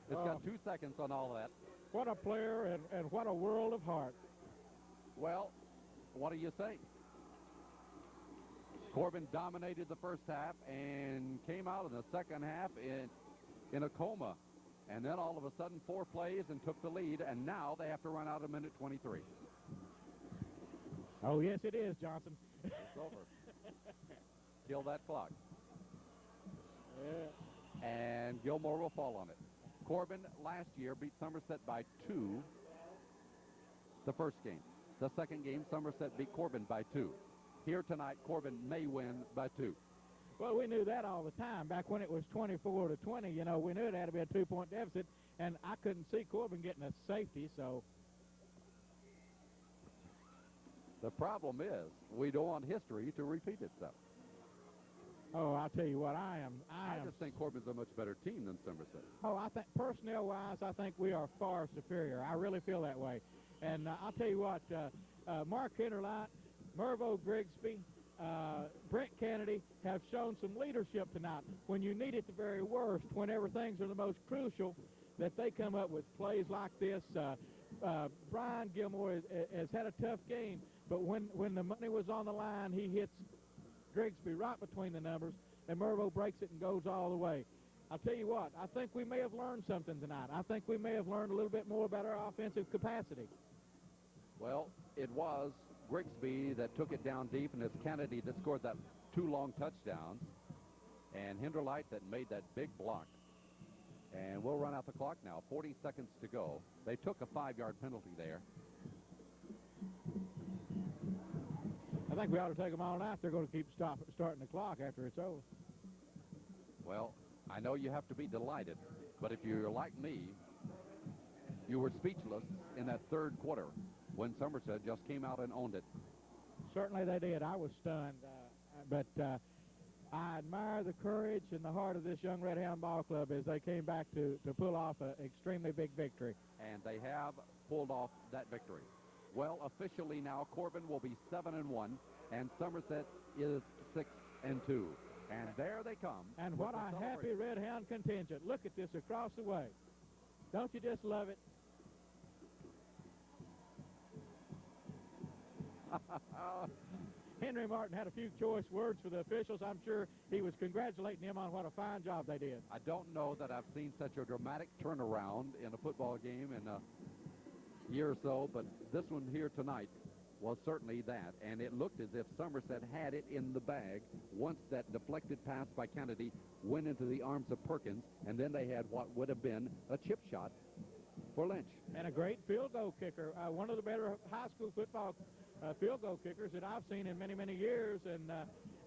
got 2 seconds on all that. What a player and what a world of heart. Well, what do you say? Corbin dominated the first half and came out in the second half in a coma. And then all of a sudden 4 plays and took the lead, and now they have to run out 1:23. Oh, yes, it is, Johnson. It's over. Kill that clock. Yeah. And Gilmore will fall on it. Corbin last year beat Somerset by 2 the first game. The second game, Somerset beat Corbin by 2. Here tonight, Corbin may win by 2. Well, we knew that all the time. Back when it was 24-20, you know, we knew it had to be a 2-point deficit, and I couldn't see Corbin getting a safety, so. The problem is we don't want history to repeat itself. Oh, I'll tell you what, I just think Corbin's a much better team than Somerset. Oh, I think personnel-wise, I think we are far superior. I really feel that way. And I'll tell you what, Mark Hinderlight, Mervo Grigsby, Brent Kennedy have shown some leadership tonight. When you need it the very worst, whenever things are the most crucial, that they come up with plays like this. Brian Gilmore has had a tough game, but when the money was on the line, he hits Grigsby right between the numbers, and Mervo breaks it and goes all the way. I'll tell you what, I think we may have learned something tonight. I think we may have learned a little bit more about our offensive capacity. Well, it was Grigsby that took it down deep, and it's Kennedy that scored that 2 long touchdowns, and Hinderlight that made that big block. And we'll run out the clock now. 40 seconds to go. They took a 5-yard penalty there. I think we ought to take them all out. They're going to keep starting the clock after it's over. Well, I know you have to be delighted, but if you're like me, you were speechless in that third quarter when Somerset just came out and owned it. Certainly they did. I was stunned. But I admire the courage and the heart of this young Red Hound Ball Club as they came back to pull off an extremely big victory. And they have pulled off that victory. Well, officially now, Corbin will be 7-1, and Somerset is 6-2. And there they come. And what a happy Red Hound contingent. Look at this across the way. Don't you just love it? Henry Martin had a few choice words for the officials. I'm sure he was congratulating them on what a fine job they did. I don't know that I've seen such a dramatic turnaround in a football game in a year or so, but this one here tonight was certainly that, and it looked as if Somerset had it in the bag once that deflected pass by Kennedy went into the arms of Perkins, and then they had what would have been a chip shot for Lynch. And a great field goal kicker, one of the better high school football field goal kickers that I've seen in many, many years,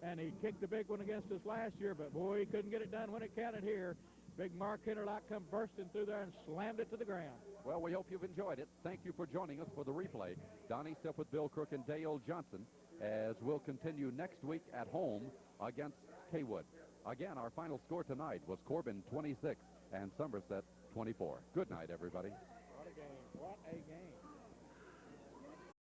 and he kicked the big one against us last year, but boy, he couldn't get it done when it counted here. Big Mark Hinterlock come bursting through there and slammed it to the ground. Well, we hope you've enjoyed it. Thank you for joining us for the replay. Donnie Stipp with Bill Crook and Dale Johnson, as we'll continue next week at home against Kaywood. Again, our final score tonight was Corbin 26 and Somerset 24. Good night, everybody. What a game. What a game.